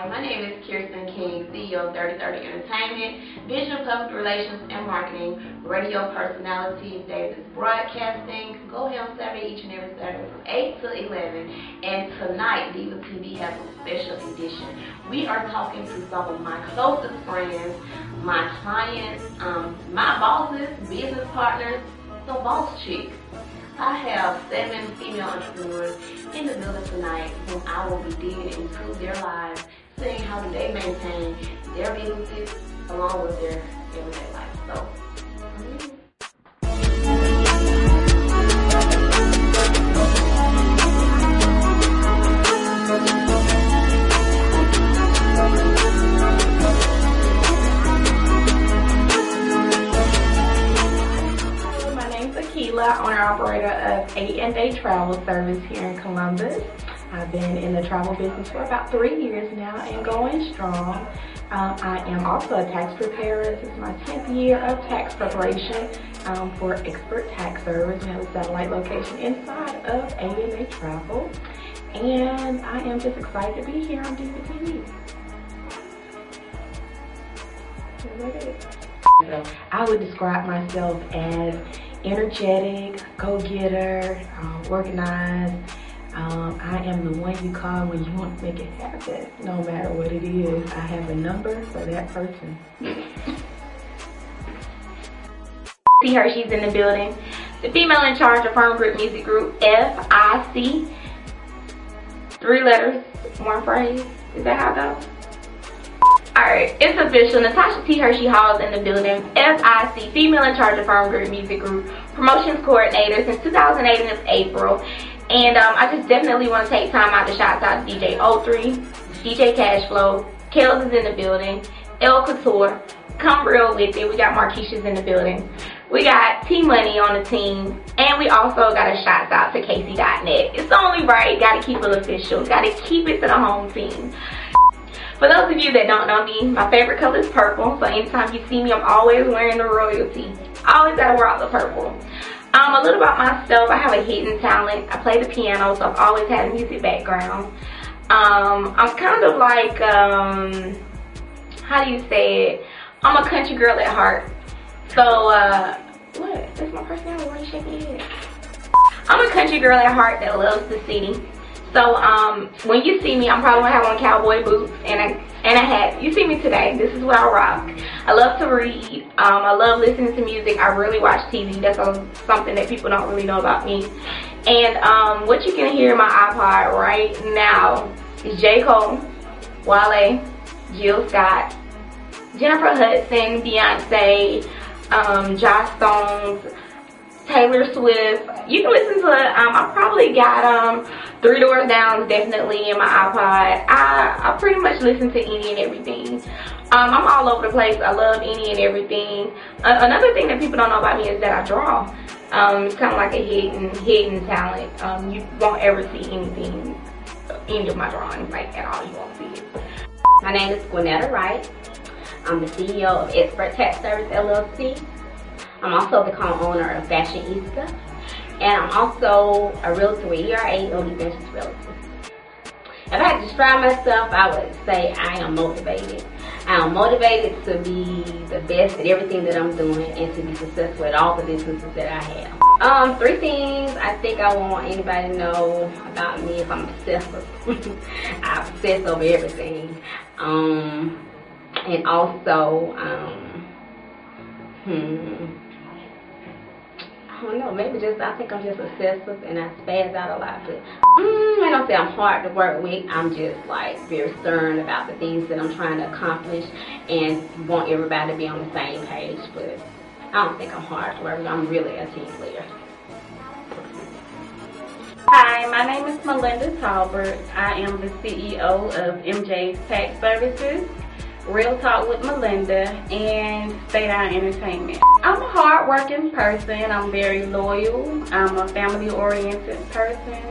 Hi, my name is Kirsten King, CEO of 3030 Entertainment, Vision Public Relations and Marketing, radio personality, Davis Broadcasting. Go ahead on Saturday, each and every Saturday from 8 to 11. And tonight, DivaTV has a special edition. We are talking to some of my closest friends, my clients, my bosses, business partners, the BossChick. I have 7 female entrepreneurs in the building tonight whom I will be digging into their lives, seeing how do they maintain their businesses along with their everyday life. So, owner-operator of A&A Travel Service here in Columbus. I've been in the travel business for about 3 years now and going strong. I am also a tax preparer. This is my 10th year of tax preparation for Expert Tax Service. We have a satellite location inside of A&A Travel. And I am just excited to be here on DivaTV. I would describe myself as energetic, go-getter, organized. I am the one you call when you want to make it happen, no matter what it is. I have a number for that person. See her, she's in the building. The female in charge of Firm Grip Music Group, FIC. 3 letters, 1 phrase. Is that how it goes? Alright, it's official. Natasha T. Hershey Hall is in the building. FIC, female in charge of Firm Grip Music Group, promotions coordinator since 2008 in April. And I just definitely want to take time out to shout out to DJ O3, DJ Cashflow, Kels is in the building, El Couture, Come Real With It. We got Marquisha's in the building. We got T-Money on the team. And we also got a shout out to Casey.net. It's only right. Got to keep it official. Got to keep it to the home team. For those of you that don't know me, my favorite color is purple. So anytime you see me, I'm always wearing the royalty. I always gotta wear all the purple. A little about myself, I have a hidden talent. I play the piano, so I've always had a music background. I'm kind of like, how do you say it? I'm a country girl at heart. So, what? That's my personality, why are you shaking your head? I'm a country girl at heart that loves the city. So when you see me, I'm probably gonna have on cowboy boots and a hat. You see me today, this is what I rock. I love to read, I love listening to music, I really watch TV. That's something that people don't really know about me. And what you can hear in my iPod right now is J. Cole, Wale, Jill Scott, Jennifer Hudson, Beyonce, Josh Stones, Taylor Swift. You can listen to it. I probably got 3 Doors Down definitely in my iPod. I pretty much listen to any and everything. I'm all over the place. I love any and everything. Another thing that people don't know about me is that I draw. It's kind of like a hidden talent. You won't ever see anything, any of my drawings like at all. You won't see it. My name is Gwinnetta Wright. I'm the CEO of Expert Tax Service LLC. I'm also the co-owner of Fashionista, and I'm also a realtor with ERA Only Ventures Realty. If I had to describe myself, I would say I am motivated. I am motivated to be the best at everything that I'm doing and to be successful at all the businesses that I have. 3 things I think I want anybody to know about me if I'm obsessive. I obsess over everything. And also, I don't know, maybe just, I think I'm just obsessive and I spaz out a lot, but I don't say I'm hard to work with. I'm just like very stern about the things that I'm trying to accomplish and want everybody to be on the same page, but I don't think I'm hard to work with. I'm really a team player. Hi, my name is Melinda Talbert. I am the CEO of MJ's Tax Services, Real Talk with Melinda, and Stay Down Entertainment. I'm a hard-working person. I'm very loyal. I'm a family-oriented person,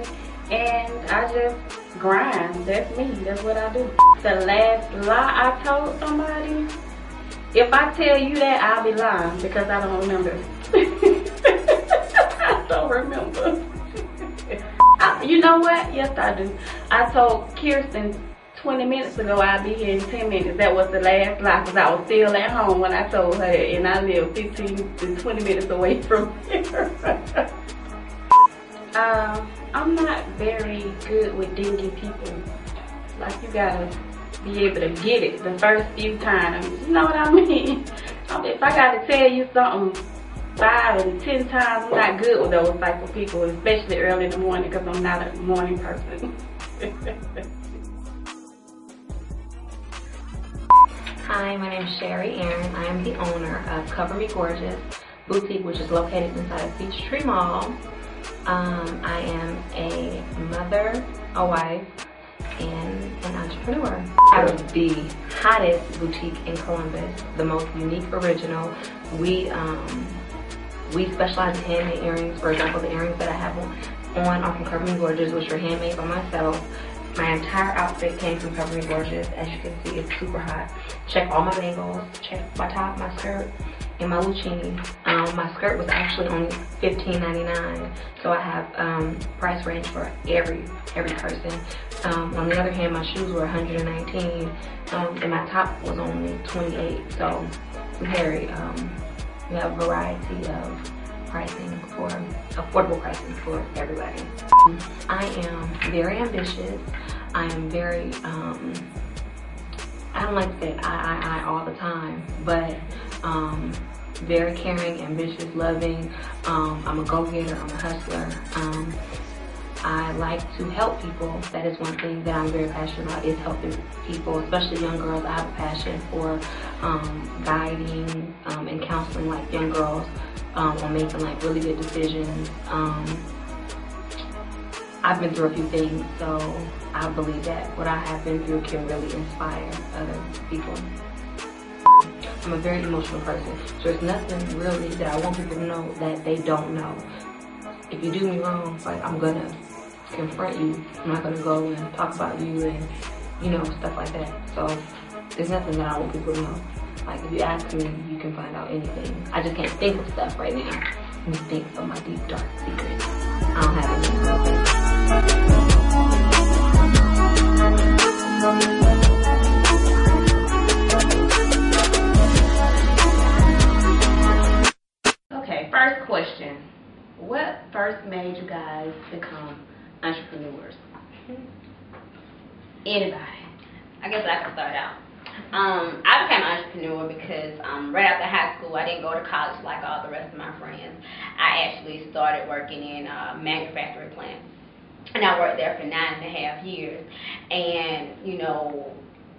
and I just grind. That's me. That's what I do. The last lie I told somebody, if I tell you that, I'll be lying because I don't remember. I don't remember. You know what? Yes, I do. I told Kirsten 20 minutes ago, I'll be here in 10 minutes. That was the last lie, because I was still at home when I told her that, and I live 15 to 20 minutes away from here. I'm not very good with dingy people. Like, you gotta be able to get it the first few times. You know what I mean? If I gotta tell you something 5 and 10 times, I'm not good with those type of people, especially early in the morning, because I'm not a morning person. Hi, my name is Sherry Aaron. I am the owner of Cover Me Gorgeous Boutique, which is located inside of Peachtree Mall. I am a mother, a wife, and an entrepreneur. I have the hottest boutique in Columbus, the most unique, original. We specialize in handmade earrings. For example, the earrings that I have on are from Cover Me Gorgeous, which are handmade by myself. My entire outfit came from Cover Me Gorgeous. As you can see, it's super hot. Check all my bangles, check my top, my skirt, and my Lucchini. My skirt was actually only $15.99, so I have price range for every person. On the other hand, my shoes were $119, and my top was only $28. So we have a variety of pricing for affordable pricing for everybody. I am very ambitious. I am very I don't like to say I all the time, but very caring, ambitious, loving. I'm a go-getter, I'm a hustler. I like to help people. That is one thing that I'm very passionate about, is helping people, especially young girls. I have a passion for guiding and counseling like young girls on making like really good decisions. I've been through a few things, so I believe that what I have been through can really inspire other people. I'm a very emotional person, so there's nothing really that I want people to know that they don't know. If you do me wrong, like, I'm gonna confront you. I'm not gonna go and talk about you and, you know, stuff like that. So there's nothing that I want people to know. Like, if you ask me, you can find out anything. I just can't think of stuff right now. Let me think of my deep, dark secrets. I don't have any. Okay, first question. What first made you guys become entrepreneurs? Anybody? I guess I can start out. I became an entrepreneur because right after high school, I didn't go to college like all the rest of my friends. I actually started working in a manufacturing plant, and I worked there for 9.5 years. And you know,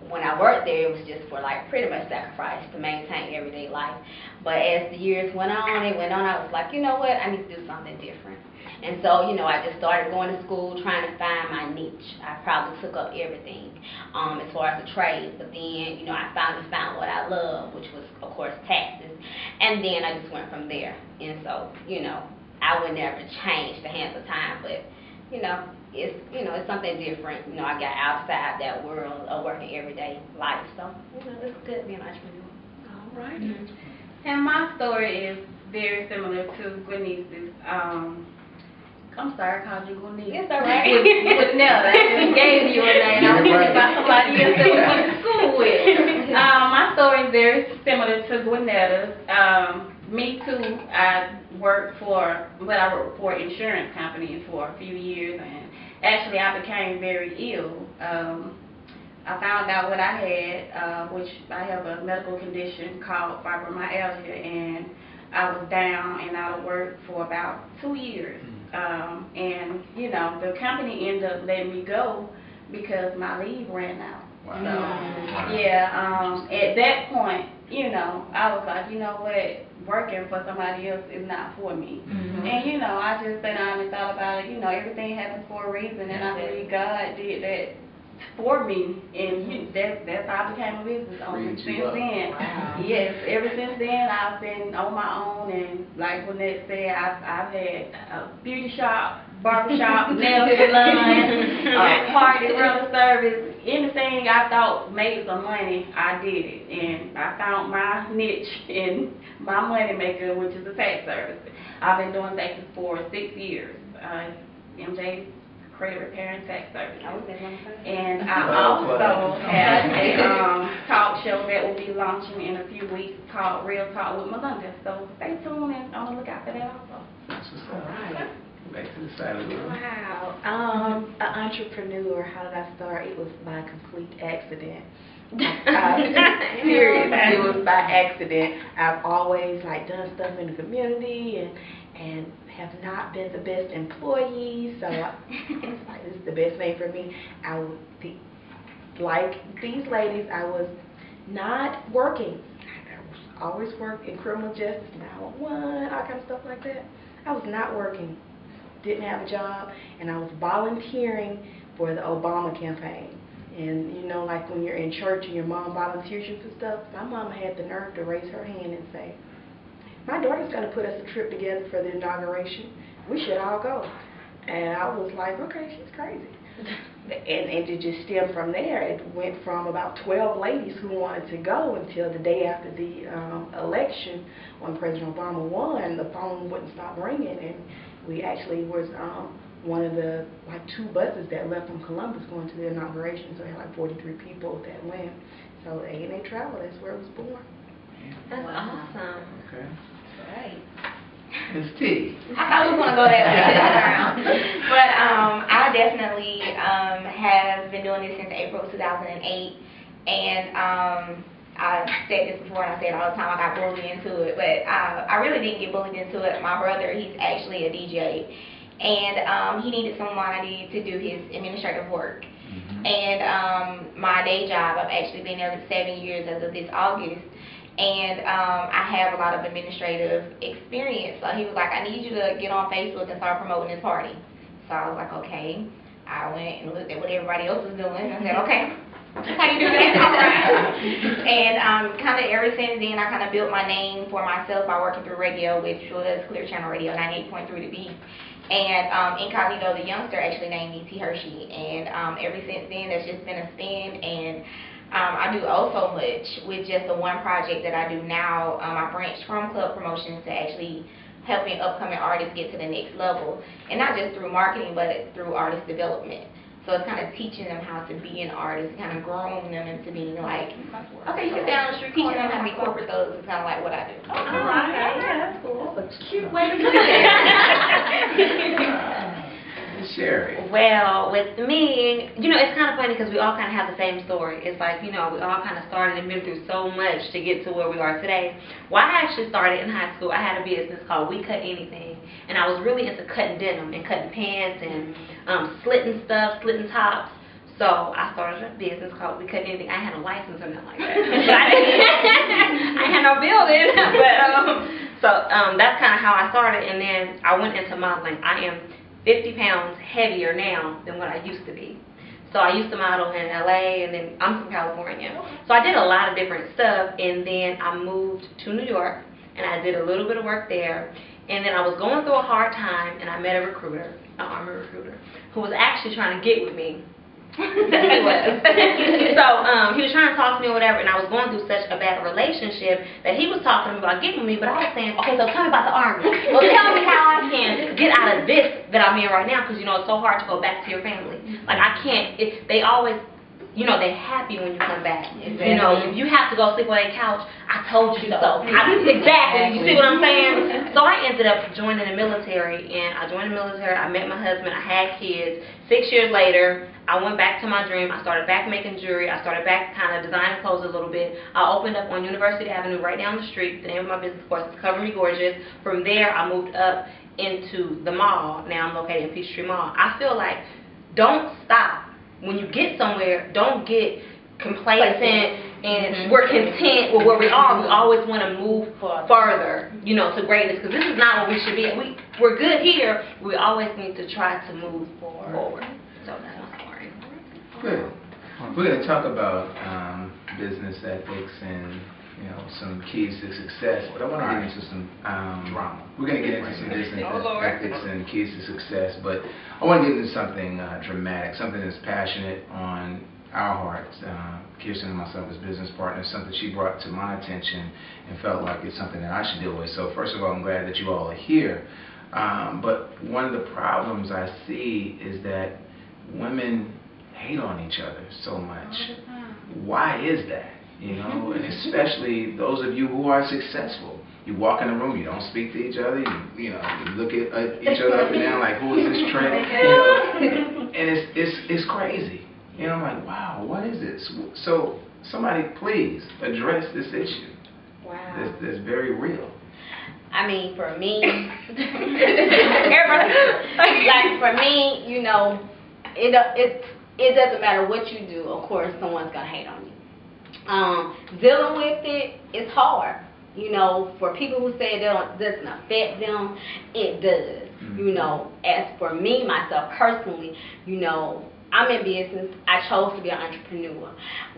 when I worked there, it was just for like pretty much sacrifice to maintain everyday life. But as the years went on, I was like, you know what, I need to do something different. And so, you know, I just started going to school, trying to find my niche. I probably took up everything as far as the trade. But then, you know, I finally found what I love, which was, of course, taxes. And then I just went from there. And so, you know, I would never change the hands of time. But, you know, it's something different. You know, I got outside that world of working everyday life. So, you know, it's good being an entrepreneur. All right. And my story is very similar to Gwenice's. I'm sorry, I called you Gwenice. It's all right. With Nella. I gave you a name. I was thinking about somebody else that we went to school with. My story is very similar to Gwinetta's. Me too. I worked for an insurance company for a few years, and actually I became very ill. I found out what I had, which I have a medical condition called fibromyalgia, and I was down and out of work for about 2 years. And, you know, the company ended up letting me go because my leave ran out. Wow. So, yeah, at that point, you know, I was like, you know what, working for somebody else is not for me. And, you know, I just sat down and thought about it. You know, everything happens for a reason, and I believe God did that for me, and that's how I became a business owner since then. Wow. Yes, ever since then I've been on my own, and like Lynette said, I've had a beauty shop, barbershop, nail salon, party, rental service, anything I thought made some money, I did it, and I found my niche in my money maker, which is the tax service. I've been doing taxes for 6 years. MJ Credit Repair and Tax Services. I was there one time. And I also have a talk show that will be launching in a few weeks called Real Talk with Melinda. So stay tuned and on the lookout for that also. That's what's up. Right. Back to the side of the room. Wow. An entrepreneur, how did I start? It was by complete accident. Serious. It was by accident. I've always done stuff in the community and have not been the best employee, so it's like, this is the best thing for me. I would be like these ladies. I was not working. I always worked in criminal justice, 911, all kind of stuff like that. I was not working, didn't have a job, and I was volunteering for the Obama campaign. And you know, like when you're in church and your mom volunteers you for stuff, my mom had the nerve to raise her hand and say, my daughter's going to put us a trip together for the inauguration. We should all go. And I was like, okay, she's crazy. And it just stemmed from there. It went from about 12 ladies who wanted to go until the day after the election, when President Obama won, the phone wouldn't stop ringing. And we actually was one of the 2 buses that left from Columbus going to the inauguration. So we had 43 people that went. So A&A Travel, that's where it was born. That's awesome. Okay. Right. Ms. T. I thought we were going to go that way. But I definitely have been doing this since April 2008. And I said this before and I say it all the time, I got bullied into it. But I really didn't get bullied into it. My brother, he's actually a DJ. And he needed someone. I needed to do his administrative work. And my day job, I've actually been there 7 years as of this August. And I have a lot of administrative experience. So he was like, I need you to get on Facebook and start promoting this party. So I was like, okay. I went and looked at what everybody else was doing. I said, okay, that's how you do that. All right. And kind of ever since then, I kind of built my name for myself by working through radio, which was Clear Channel Radio 98.3 The Beat. And Incognito, the youngster, actually named me T. Hershey. And ever since then, that's just been a spin. And I do so much with just the one project that I do now. I branched from club promotions to actually helping upcoming artists get to the next level. And not just through marketing, but through artist development. So it's kind of teaching them how to be an artist, kind of growing them into being like, okay, you can stay on the street, teaching them how to be corporate thugs is kind of like what I do. Oh, okay. Yeah, that's cool. That's a cute way to do it. Sherry. Well, with me, it's kind of funny because we all kind of have the same story. It's like, we all kind of started and been through so much to get to where we are today. Well, I actually started in high school. I had a business called We Cut Anything, and I was really into cutting denim and cutting pants and slitting stuff, slitting tops. So I started a business called We Cut Anything. I had a license or nothing like that. I had no building. But that's kind of how I started, and then I went into modeling. I am 50 pounds heavier now than what I used to be. So I used to model in LA, and then I'm from California. So I did a lot of different stuff, and then I moved to New York, and I did a little bit of work there. And then I was going through a hard time, and I met a recruiter, an Army recruiter, who was actually trying to get with me. He was. So he was trying to talk to me or whatever, and I was going through such a bad relationship that he was talking about getting with me, but I was saying, okay, so tell me about the Army. Well, tell me how I can get out of this that I'm in right now, because, it's so hard to go back to your family. Like, I can't, they always, they're happy when you come back. If you have to go sleep on that couch, I told you so. Exactly. You see what I'm saying? So I ended up joining the military, and I joined the military. I met my husband. I had kids. 6 years later, I went back to my dream. I started back making jewelry. I started back kind of designing clothes a little bit. I opened up on University Avenue right down the street. The name of my business, of course, is Cover Me Gorgeous. From there, I moved up into the mall. Now I'm located in Peachtree Mall. I feel like don't stop. When you get somewhere, don't get complacent and we're content with where we are. We always want to move further, to greatness, because this is not where we should be. We're good here. We always need to try to move forward. So that's my story. Good. We're going to talk about business ethics and some keys to success, but I want to get into some drama. We're going to get into some business ethics and keys to success, but I want to get into something dramatic, something that's passionate on our hearts. Kirsten and myself as business partners, something she brought to my attention and felt like it's something that I should deal with. So first of all, I'm glad that you all are here. But one of the problems I see is that women hate on each other so much. Why is that? You know, and especially those of you who are successful. You walk in the room, you don't speak to each other. You look at each other up and down like, who is this trick? And it's crazy. You know, I'm like, wow, what is this? So somebody please address this issue. Wow. That's very real. I mean, for me, like for me, you know, it doesn't matter what you do. Of course, someone's gonna hate on you. Dealing with it is hard. You know, for people who say it doesn't affect them, it does. Mm-hmm. You know, as for me, myself personally, you know, I'm in business. I chose to be an entrepreneur.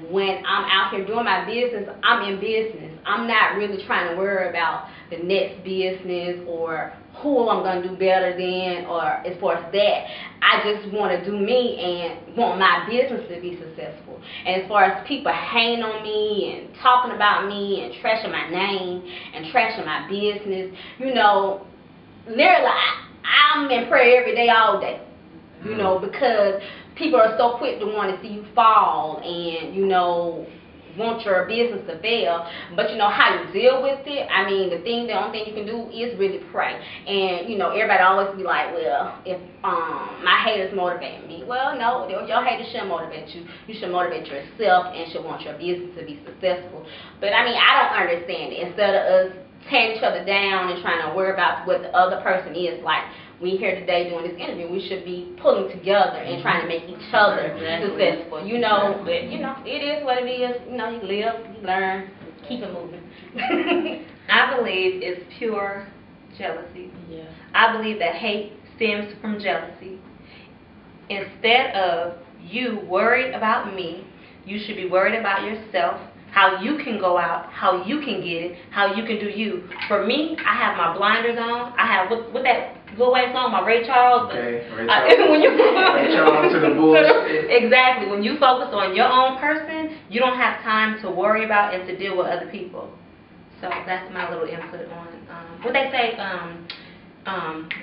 When I'm out here doing my business, I'm in business. I'm not really trying to worry about the next business or who I'm going to do better than, or as far as that. I just want to do me and want my business to be successful. And as far as people hating on me and talking about me and trashing my name and trashing my business, you know, literally, I'm in prayer every day, all day. You know, because people are so quick to want to see you fall and, you know, want your business to fail. But, you know, how you deal with it, I mean, the only thing you can do is really pray. And, you know, everybody always be like, well, if my haters motivate me. Well, no, your haters shouldn't motivate you. You should motivate yourself and should want your business to be successful. But, I mean, I don't understand it. Instead of us tearing each other down and trying to worry about what the other person is like, we here today doing this interview, we should be pulling together and trying to make each other successful, you know. But, you know, it is what it is. You know, you live, you learn, keep it moving. I believe it's pure jealousy. Yeah. I believe that hate stems from jealousy. Instead of you worried about me, you should be worried about yourself, how you can go out, how you can get it, how you can do you. For me, I have my blinders on. I have, what that Lil Wayne song, my Ray Charles. Okay, Ray Charles. When you Ray Charles to the bullshit. Exactly. When you focus on your own person, you don't have time to worry about and to deal with other people. So that's my little input on what they say.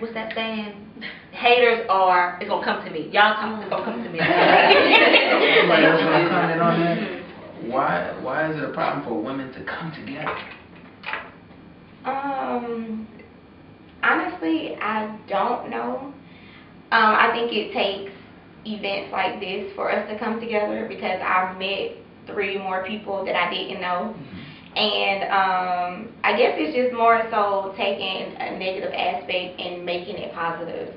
What's that saying? Haters are, it's gonna come to me. Y'all come, it's gonna come to me. Somebody else want to comment on that? Why is it a problem for women to come together? Honestly, I don't know. I think it takes events like this for us to come together, because I've met 3 more people that I didn't know. And I guess it's just more so taking a negative aspect and making it positive.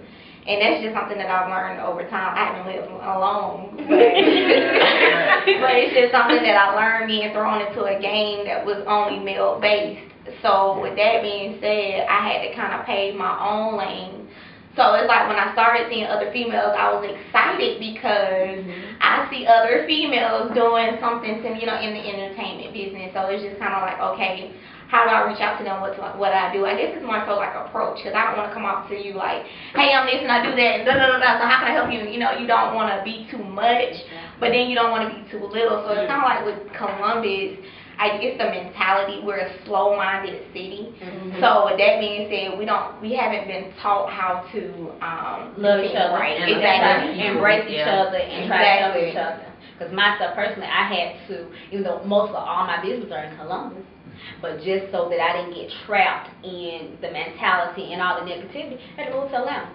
And that's just something that I've learned over time. I haven't lived alone, but it's just something that I learned being thrown into a game that was only male-based. So with that being said, I had to kind of pave my own lane. So it's like when I started seeing other females, I was excited because I see other females doing something, you know, in the entertainment business. So it's just kind of like, okay, how do I reach out to them? What I do? I guess it's more so like approach, because I don't want to come up to you like, hey, I'm this and I do that, and so how can I help you? You know, you don't want to be too much, but then you don't want to be too little. So it's kind of like with Columbus, I guess the mentality, we're a slow-minded city. So with that being said, we haven't been taught how to love each other, right. Exactly, embrace each other, and try to help each other. Because myself personally, I had to, even though most of all my business are in Columbus, but just so that I didn't get trapped in the mentality and all the negativity, I had to move to Atlanta.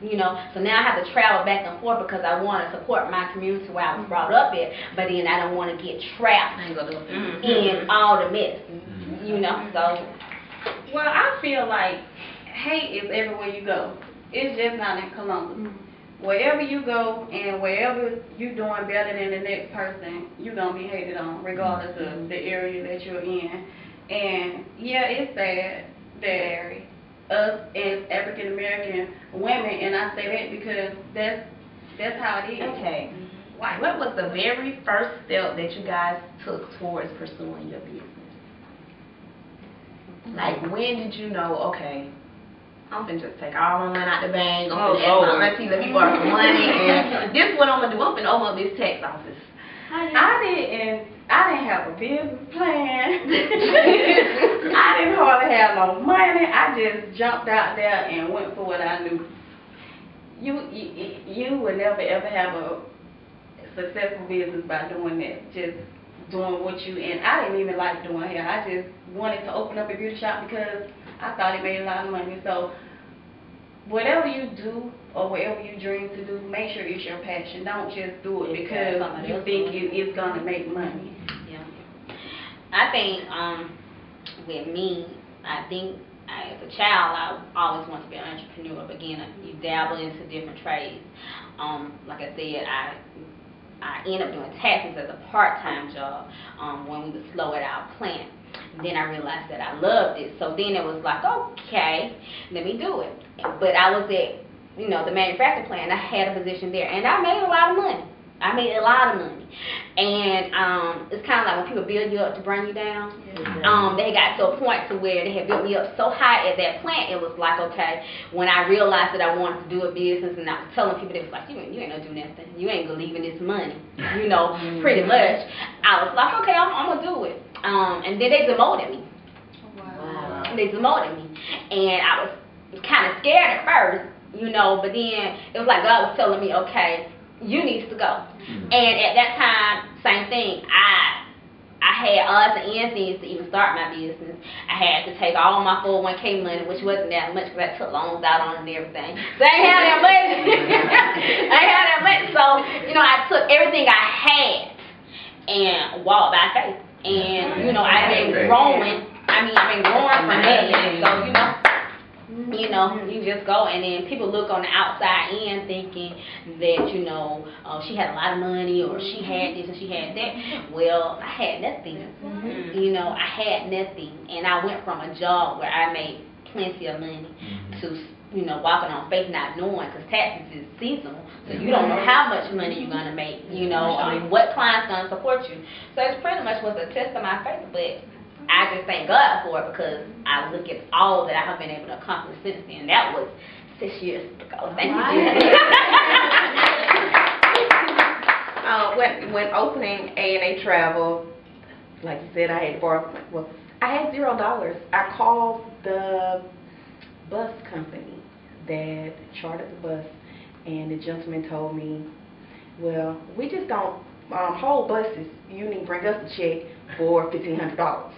You know, so now I have to travel back and forth because I want to support my community where I was brought up at, but then I don't want to get trapped in all the mess, you know, so. Well, I feel like hate is everywhere you go. It's just not in Columbus. Wherever you go and wherever you're doing better than the next person, you're going to be hated on, regardless of the area that you're in. And, yeah, it's sad that us as African American women, and I say that because that's how it is. Okay. What was the very first step that you guys took towards pursuing your business? Like, when did you know, okay, I'm going to just take all my money out the bank, I'm going to ask my auntie, let me borrow some money, and this is what I'm going to do, I'm going to open up this tax office. I didn't have a business plan. I didn't hardly have no money. I just jumped out there and went for what I knew. you will never ever have a successful business by doing that. Just doing what you, and I didn't even like doing hair. I just wanted to open up a beauty shop because I thought it made a lot of money. So whatever you do or whatever you dream to do, make sure it's your passion. Don't just do it because you think it's gonna make money. Yeah. I think with me, I think as a child, I always wanted to be an entrepreneur. But again, you dabble into different trades. Like I said, I ended up doing taxes as a part-time job when we would slow it out plant. Then I realized that I loved it. So then it was like, okay, let me do it. But I was at, the manufacturing plant. I had a position there, and I made a lot of money. And it's kind of like when people build you up to bring you down. They got to a point to where they had built me up so high at that plant. It was like, okay, when I realized that I wanted to do a business, and I was telling people, they was like, you ain't gonna do nothing. You ain't gonna leave in this money. Pretty much. I was like, okay, I'm gonna do it. And then they demoted me. Wow. They demoted me, and I was kind of scared at first, but then it was like God was telling me, okay, you need to go. And at that time, same thing. I had odds and ends to even start my business. I had to take all my 401k money, which wasn't that much because I took loans out on it and everything. So I ain't had that money. So, I took everything I had and walked by faith. And, I've been growing. I've been growing from that. So, you just go, and then people look on the outside end thinking that, she had a lot of money, or she had this and she had that. Well, I had nothing. I had nothing. And I went from a job where I made plenty of money to, walking on faith not knowing, because taxes is seasonal. So you don't know how much money you're going to make, what client's going to support you. So it pretty much was a test of my faith, but I just thank God for it because I look at all that I have been able to accomplish since then. That was 6 years ago. Thank you. When opening A&A Travel, like you said, I had $0. I called the bus company that chartered the bus, and the gentleman told me, well, we just don't hold buses. You need to bring us a check for $1,500.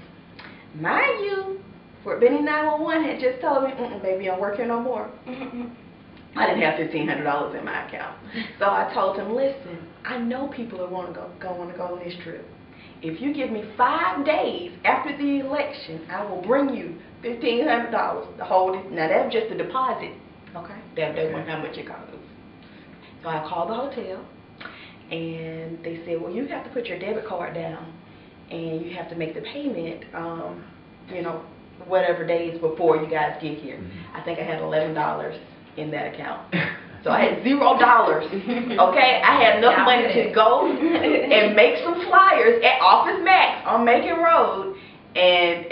Mind you, Fort Benning 911 had just told me, baby, I don't work here no more. I didn't have $1,500 in my account. So I told him, listen, I know people that want to go on this trip. If you give me 5 days after the election, I will bring you $1,500 to hold it. Now, that's just a deposit. Okay? That wasn't how much it costs. So I called the hotel, and they said, well, you have to put your debit card down, and you have to make the payment, whatever days before you guys get here. I think I had $11 in that account. So I had $0. Okay? I had enough money to go and make some flyers at Office Max on Macon Road, and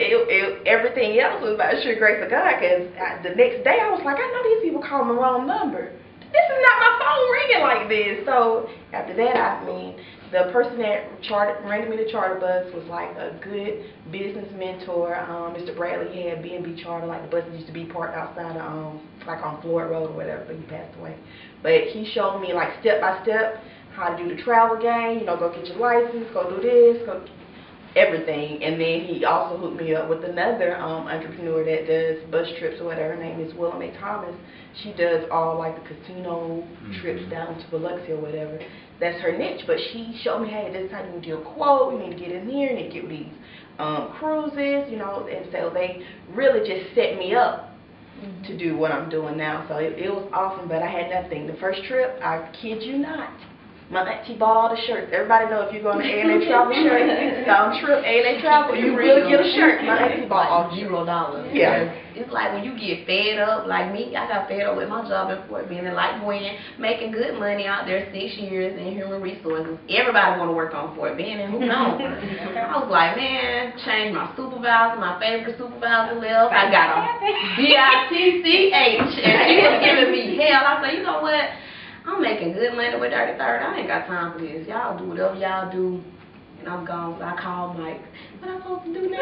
everything else was by the sheer grace of God, because the next day I was like, I know these people calling the wrong number. This is not my phone ringing like this. So after that, the person that rented me the charter bus was like a good business mentor. Mr. Bradley, he had B&B charter, like the buses used to be parked outside of, like on Floyd Road or whatever, but he passed away. But he showed me like step by step how to do the travel game, go get your license, go do this, go everything. And then he also hooked me up with another entrepreneur that does bus trips or whatever. Her name is Willa Mae Thomas. She does all like the casino trips down to Biloxi or whatever. That's her niche. But she showed me, hey, this is how you need to do a quote. You need to get in here, you need to get these cruises, and so they really just set me up to do what I'm doing now. So it was awesome, but I had nothing. The first trip, I kid you not, my auntie bought all the shirts. Everybody know if you're going to A&A Travel shirt, trip A&A Travel, you really get a shirt. My auntie bought all $0. Yeah. It's like when you get fed up, like me, I got fed up with my job in Fort Benning, like Gwen, making good money out there, 6 years in human resources. Everybody want to work on Fort Benning, who knows? I was like, man, change my supervisor, my favorite supervisor left. I got a BITCH, and she was giving me hell. I said, you know what? I'm making good money with 33rd. I ain't got time for this. Y'all do whatever y'all do, and I'm gone. So I called Mike. What am I supposed to do now?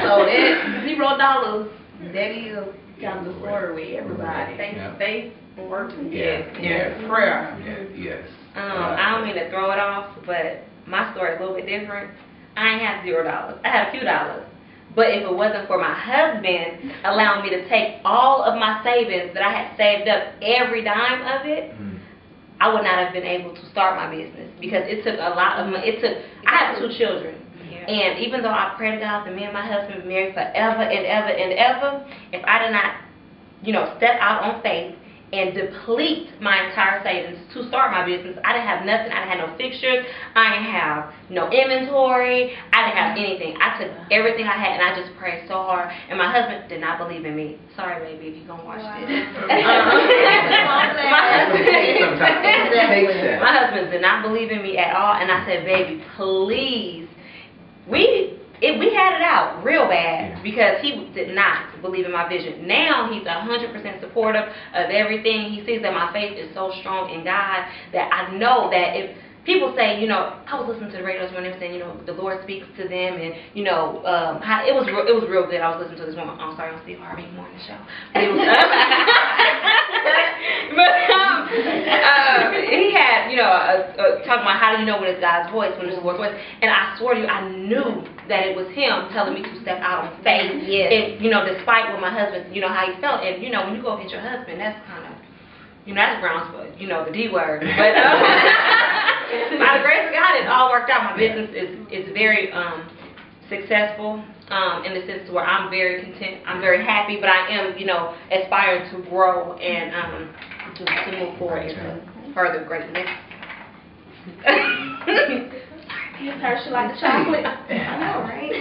So that $0, that is telling the story with everybody. They work together. Yeah. Prayer. Yes. I don't mean to throw it off, but my story is a little bit different. I ain't have $0. I had a few dollars. But if it wasn't for my husband allowing me to take all of my savings that I had saved up, every dime of it, I would not have been able to start my business because it took a lot of money. I have 2 children. And even though I pray to God that me and my husband be married forever and ever and ever, if I did not, step out on faith and deplete my entire savings to start my business, I didn't have nothing. I didn't have no fixtures. I didn't have no inventory. I didn't have anything. I took everything I had and I just prayed so hard. And my husband did not believe in me. Sorry, baby, if you're going to watch this. My husband did not believe in me at all. And I said, baby, please. We had it out real bad because he did not believe in my vision. Now he's 100% supportive of everything. He sees that my faith is so strong in God that I know that if people say, I was listening to the radios when they were saying, the Lord speaks to them, and how it was real good. I was listening to this woman. I'm sorry, on Steve Harvey morning show, but it was. He had, talking about how do you know when it's God's voice, when it's the Lord's voice, and I swear to you, I knew that it was Him telling me to step out on faith. And despite what my husband, how he felt, and when you go against your husband, that's kind of, that's grounds for, the D word. But by the grace of God, it all worked out. My business is very successful in the sense where I'm very content, I'm very happy, but I am, aspiring to grow and to move forward into further greatness. Miss Hershey, like the chocolate. I know, right?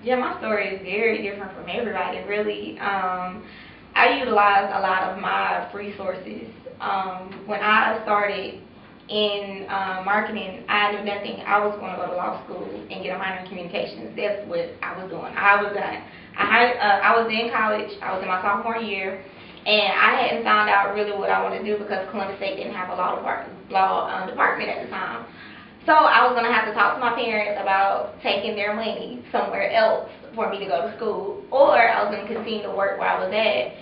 Yeah, my story is very different from everybody. Really, I utilize a lot of my resources. When I started in marketing, I knew nothing. I was going to go to law school and get a minor in communications. That's what I was doing. I was in college. I was in my sophomore year, and I hadn't found out really what I wanted to do because Columbus State didn't have a law department at the time. So I was going to have to talk to my parents about taking their money somewhere else for me to go to school, or I was going to continue to work where I was at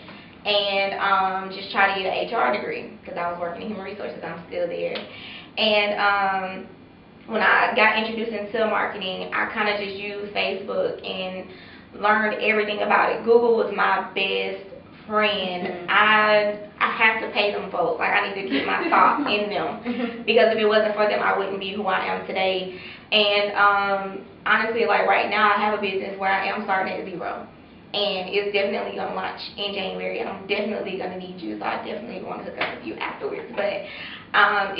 and just try to get an HR degree because I was working in human resources. I'm still there. And when I got introduced into marketing, I kind of just used Facebook and learned everything about it. Google was my best friend. I have to pay them folks. Like, I need to keep my stock in them because if it wasn't for them, I wouldn't be who I am today. And honestly, like right now, I have a business where I am starting at zero. And it's definitely going to launch in January, and I'm definitely going to need you, so I definitely want to hook up with you afterwards. But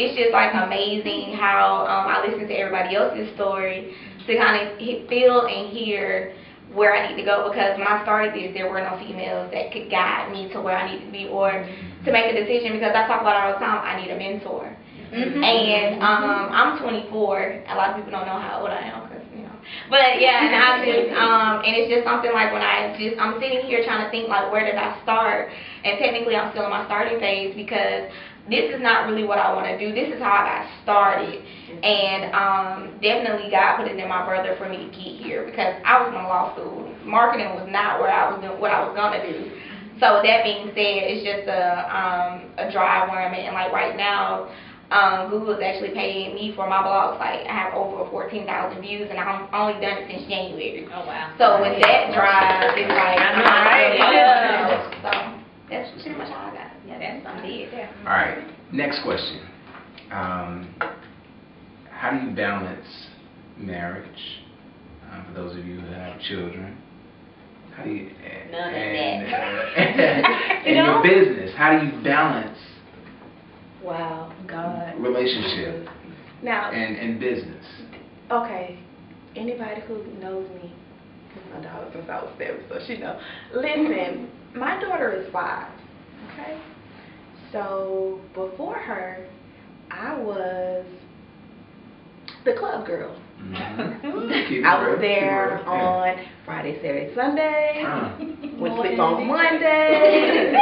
it's just like amazing how I listen to everybody else's story to kind of feel and hear where I need to go, because when I started this, there were no females that could guide me to where I need to be or to make a decision, because I talk about it all the time, I need a mentor. And I'm 24. A lot of people don't know how old I am, because but yeah, and I just and it's just something like when I'm sitting here trying to think like, where did I start? And technically I'm still in my starting phase because this is not really what I want to do. This is how I got started. And definitely God put it in my brother for me to get here, because I was in law school. Marketing was not what I was going to do. So with that being said, it's just a drive where I'm at. And like right now, Google is actually paying me for my blog site. I have over 14,000 views, and I've only done it since January. Oh wow! So with that drive, it's like, so that's pretty much all I got. Yeah, that's it. Yeah. All right. Next question. How do you balance marriage? For those of you who have children, how do you and your business? How do you balance? Wow, God. Relationship now and business. Okay, anybody who knows me, my daughter since I was 7, so she knows. Listen, my daughter is 5. Okay, so before her, I was the club girl. I was there on Friday, Saturday, Sunday. Went to sleep on Monday.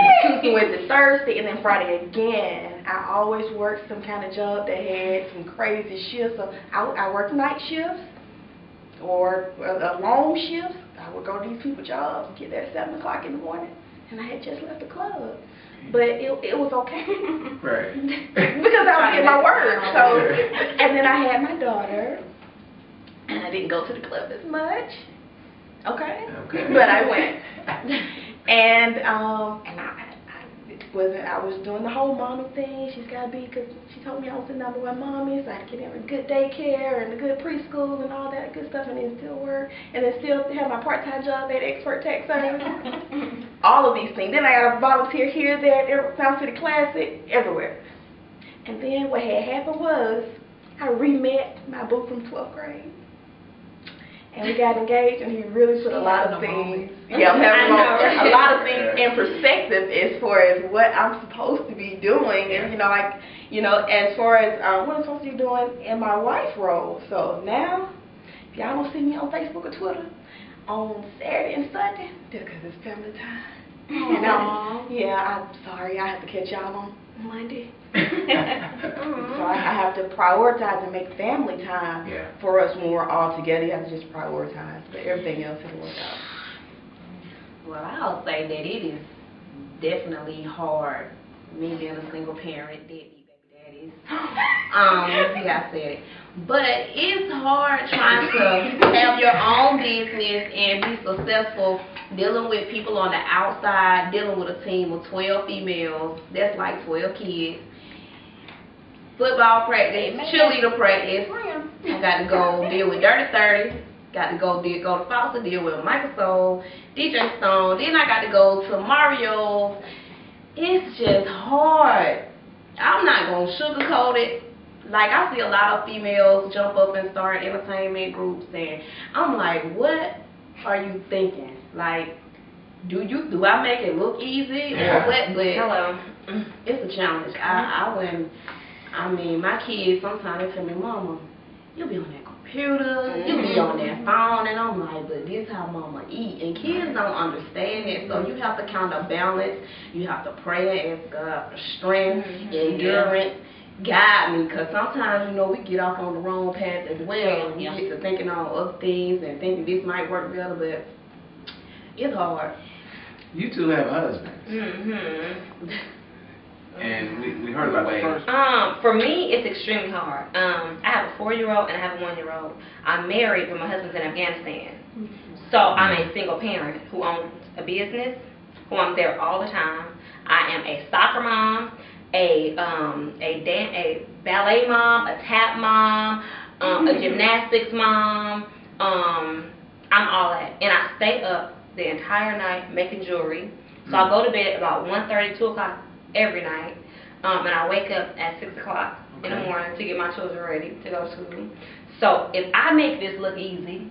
Went to Thursday, and then Friday again. I always worked some kind of job that had some crazy shifts. So I worked night shifts or long shifts. I I would go to these people's jobs, get there at 7 o'clock in the morning, and I had just left the club. But it was okay. Right. Because I was getting my work. So, and then I had my daughter, and I didn't go to the club as much. Okay. But I went. And I was doing the whole mommy thing. She's got to be, because she told me I was the #1 mommy, so I had to get her a good daycare and a good preschool and all that good stuff, and then still work, and then still have my part-time job at Expert Tech Service. All of these things. Then I got to volunteer here, there, Sound City Classic, everywhere. And then what had happened was I re-met my boo from 12th grade. And we got engaged, and he really put a lot of things. Yeah, I'm having a lot of things in perspective as far as what I'm supposed to be doing, and as far as what I'm supposed to be doing in my wife role. So now, if y'all don't see me on Facebook or Twitter on Saturday and Sunday, just because it's family time. Yeah, I'm sorry, I have to catch y'all on Monday. So I have to prioritize and make family time for us when we're all together. You have to just prioritize, but everything else will work out. Well, I'll say that it is definitely hard, me being a single parent, deadbeat baby daddies. Yeah, I said it. But it's hard trying to have your own business and be successful, dealing with people on the outside, dealing with a team of 12 females. That's like 12 kids. Football practice, cheerleader practice. I got to go deal with Dirty 30. Got to go to Foster, deal with Michael Soul, DJ Stone. Then I got to go to Mario. It's just hard. I'm not going to sugarcoat it. Like, I see a lot of females jump up and start entertainment groups, and I'm like, what are you thinking? Like, do I make it look easy or what? But it's a challenge. I mean, my kids sometimes they tell me, Mama, you be on that computer, you be on that phone, and I'm like, but this how Mama eat. And kids don't understand it, so you have to kind of balance. You have to pray and ask God for strength, endurance. Guide me, because sometimes, we get off on the wrong path as well. We get to thinking on other things and thinking this might work better, but it's hard. You two have husbands. And we heard about that first. For me, it's extremely hard. I have a 4-year-old and I have a 1-year-old. I'm married, but my husband's in Afghanistan. So I'm a single parent who owns a business, who I'm there all the time. I am a soccer mom, a ballet mom, a tap mom, a gymnastics mom. I'm all that, and I stay up the entire night making jewelry. So I go to bed about 1:30, 2 o'clock every night, and I wake up at 6 o'clock in the morning to get my children ready to go to school. So if I make this look easy,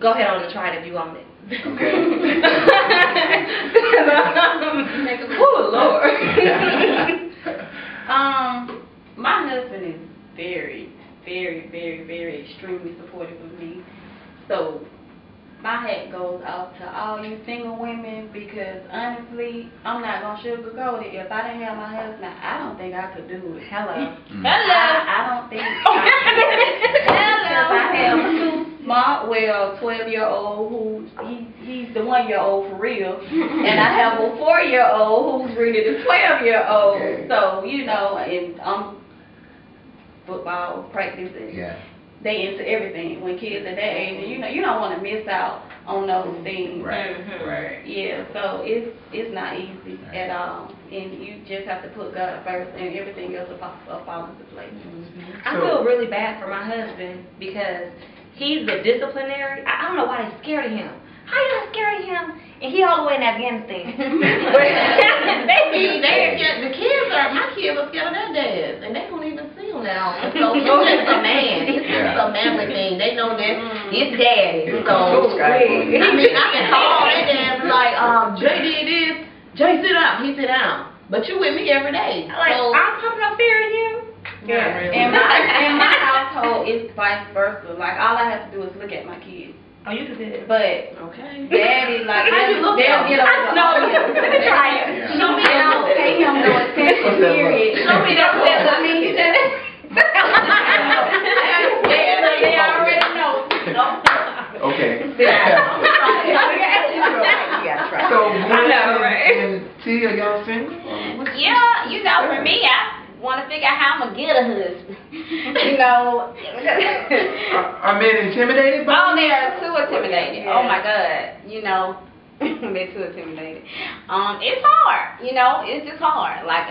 go ahead on and try it if you want it. Okay. Oh Lord. My husband is very, very, very, very extremely supportive of me. So my hat goes out to all you single women, because honestly, I'm not gonna sugarcoat it. If I didn't have my husband, I don't think I could do it. Hello. I don't think I have two smart, 12-year-old who he's the 1-year-old for real, and I have a 4-year-old who's really the 12-year-old. Okay. So and I'm football practicing. Yeah. They into everything when kids at that age, and you don't want to miss out on those things. Right. Right. Yeah. So it's not easy at all, and you just have to put God first, and everything else will fall into place. I feel really bad for my husband because he's the disciplinary. I don't know why they're scared of him. How you not scared of him? And he all the way in Afghanistan. My kids are scared of their dads, and they don't even see them now. So he's just a man. It's just a manly thing. They know that it's daddy. So I can call their dad and like, Jay did this. Jay, sit down. He sit down. But you with me every day. Like, so, I'm pumping up fear in you. Yeah. In my household, it's vice versa. Like, all I have to do is look at my kids. Oh, you can do it. But daddy, like, how you look at they'll get over. No, let me try it. Yeah. Show me I don't pay him no attention, period. Show me that step with me. They already know. Okay. I'm to figure out how I'm gonna get a husband. You know. Are men intimidated by Oh, they are too intimidated. Yeah. Oh my God. You know, they're too intimidated. It's hard. You know, it's just hard. Like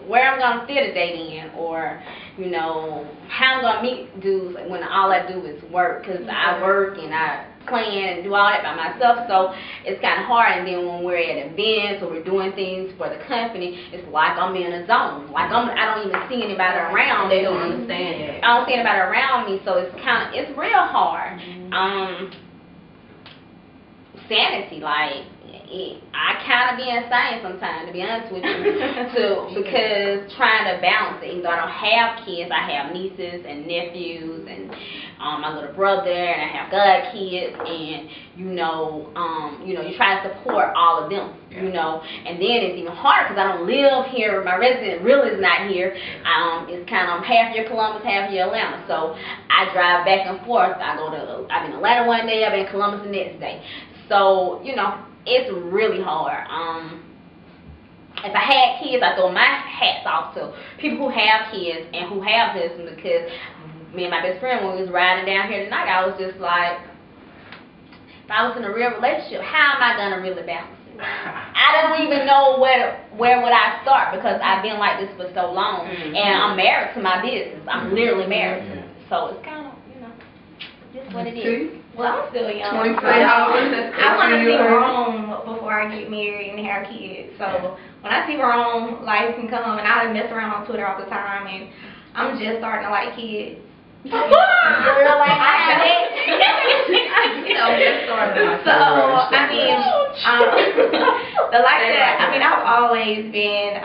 where I'm gonna fit a date in, or you know, how I'm gonna meet dudes when all I do is work, cause I work and I plan and do all that by myself, so it's kind of hard. And then when we're at events or we're doing things for the company, it's like I'm in a zone. Like I don't even see anybody around. They don't understand it. I don't see anybody around me, so it's real hard. Sanity, like I kind of be insane sometimes, to be honest with you, because trying to balance it. Even though I don't have kids, I have nieces and nephews and my little brother, and I have godkids, and you try to support all of them, you know. And then it's even harder because I don't live here. My resident really is not here. It's kind of half year Columbus, half year Atlanta. So I drive back and forth. I've been in Atlanta one day, I've been in Columbus the next day. So, you know, it's really hard. If I had kids, I throw my hats off to people who have kids and who have husbands, because me and my best friend, when we was riding down here tonight, I was just like, if I was in a real relationship, how am I going to really balance it? I don't even know where would I start, because I've been like this for so long, and I'm married to my business. I'm literally married to it. So it's kind of, you know, just what it is. Well, I'm still young. 24 I hours. want to see Rome before I get married and have kids. So when I see Rome, life can come, and I mess around on Twitter all the time, and I'm just starting to like kids. So I mean, like that. I mean, I've always been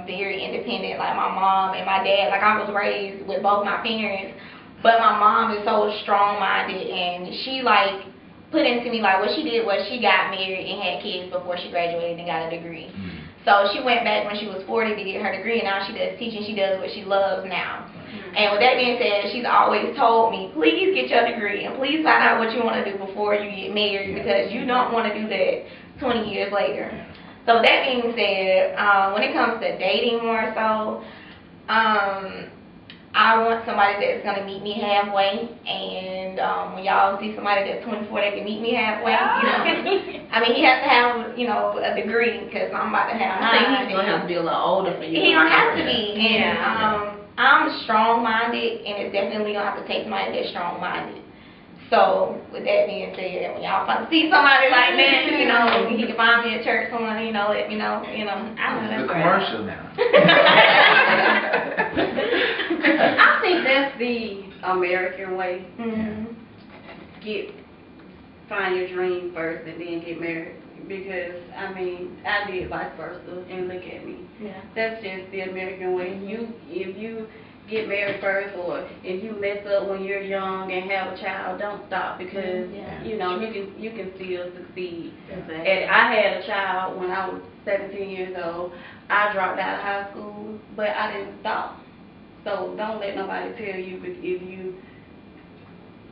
very independent. Like my mom and my dad. Like I was raised with both my parents. But my mom is so strong-minded, and she, like, put into me, like, what she did was she got married and had kids before she graduated and got a degree. So she went back when she was 40 to get her degree, and now she does teaching. She does what she loves now. And with that being said, she's always told me, please get your degree, and please find out what you want to do before you get married, because you don't want to do that 20 years later. So that being said, when it comes to dating more so, I want somebody that's going to meet me halfway, and when y'all see somebody that's 24 that can meet me halfway, you know, I mean, he has to have, you know, a degree, because I'm about to have mine. I think he's going to have to be a little older for you. He don't have to be, and I'm strong-minded, and it's definitely going to have to take somebody that's strong-minded. So, with that being said, when y'all see somebody like that, you know, he can find me at church, someone, you know, let me know, you know. I don't know. The commercial now. I think that's the American way. Find your dream first and then get married. Because, I mean, I did vice versa, and look at me. Yeah. That's just the American way. If you get married first, or if you mess up when you're young and have a child, don't stop, because you know you can still succeed. Exactly. And I had a child when I was 17 years old. I dropped out of high school, but I didn't stop. So don't let nobody tell you if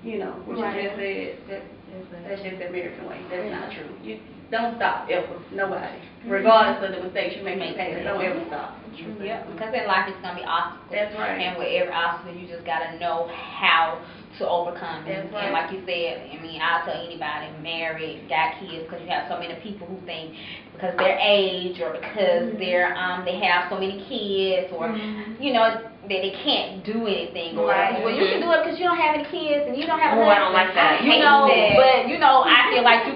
you know what you just said. That's just the American way. That's not true. You don't stop ever. Nobody, regardless of the mistakes you make in the past, don't ever stop. Yeah, because in life it's gonna be obstacles. That's right. And with every obstacle, you just gotta know how to overcome it. That's right. And like you said, I mean, I'll tell anybody married, got kids, because you have so many people who think because their age or because they're they have so many kids, or you know, that they can't do anything. Or well, you can do it because you don't have any kids and you don't have a husband. I don't like that. You know, but you know, I feel like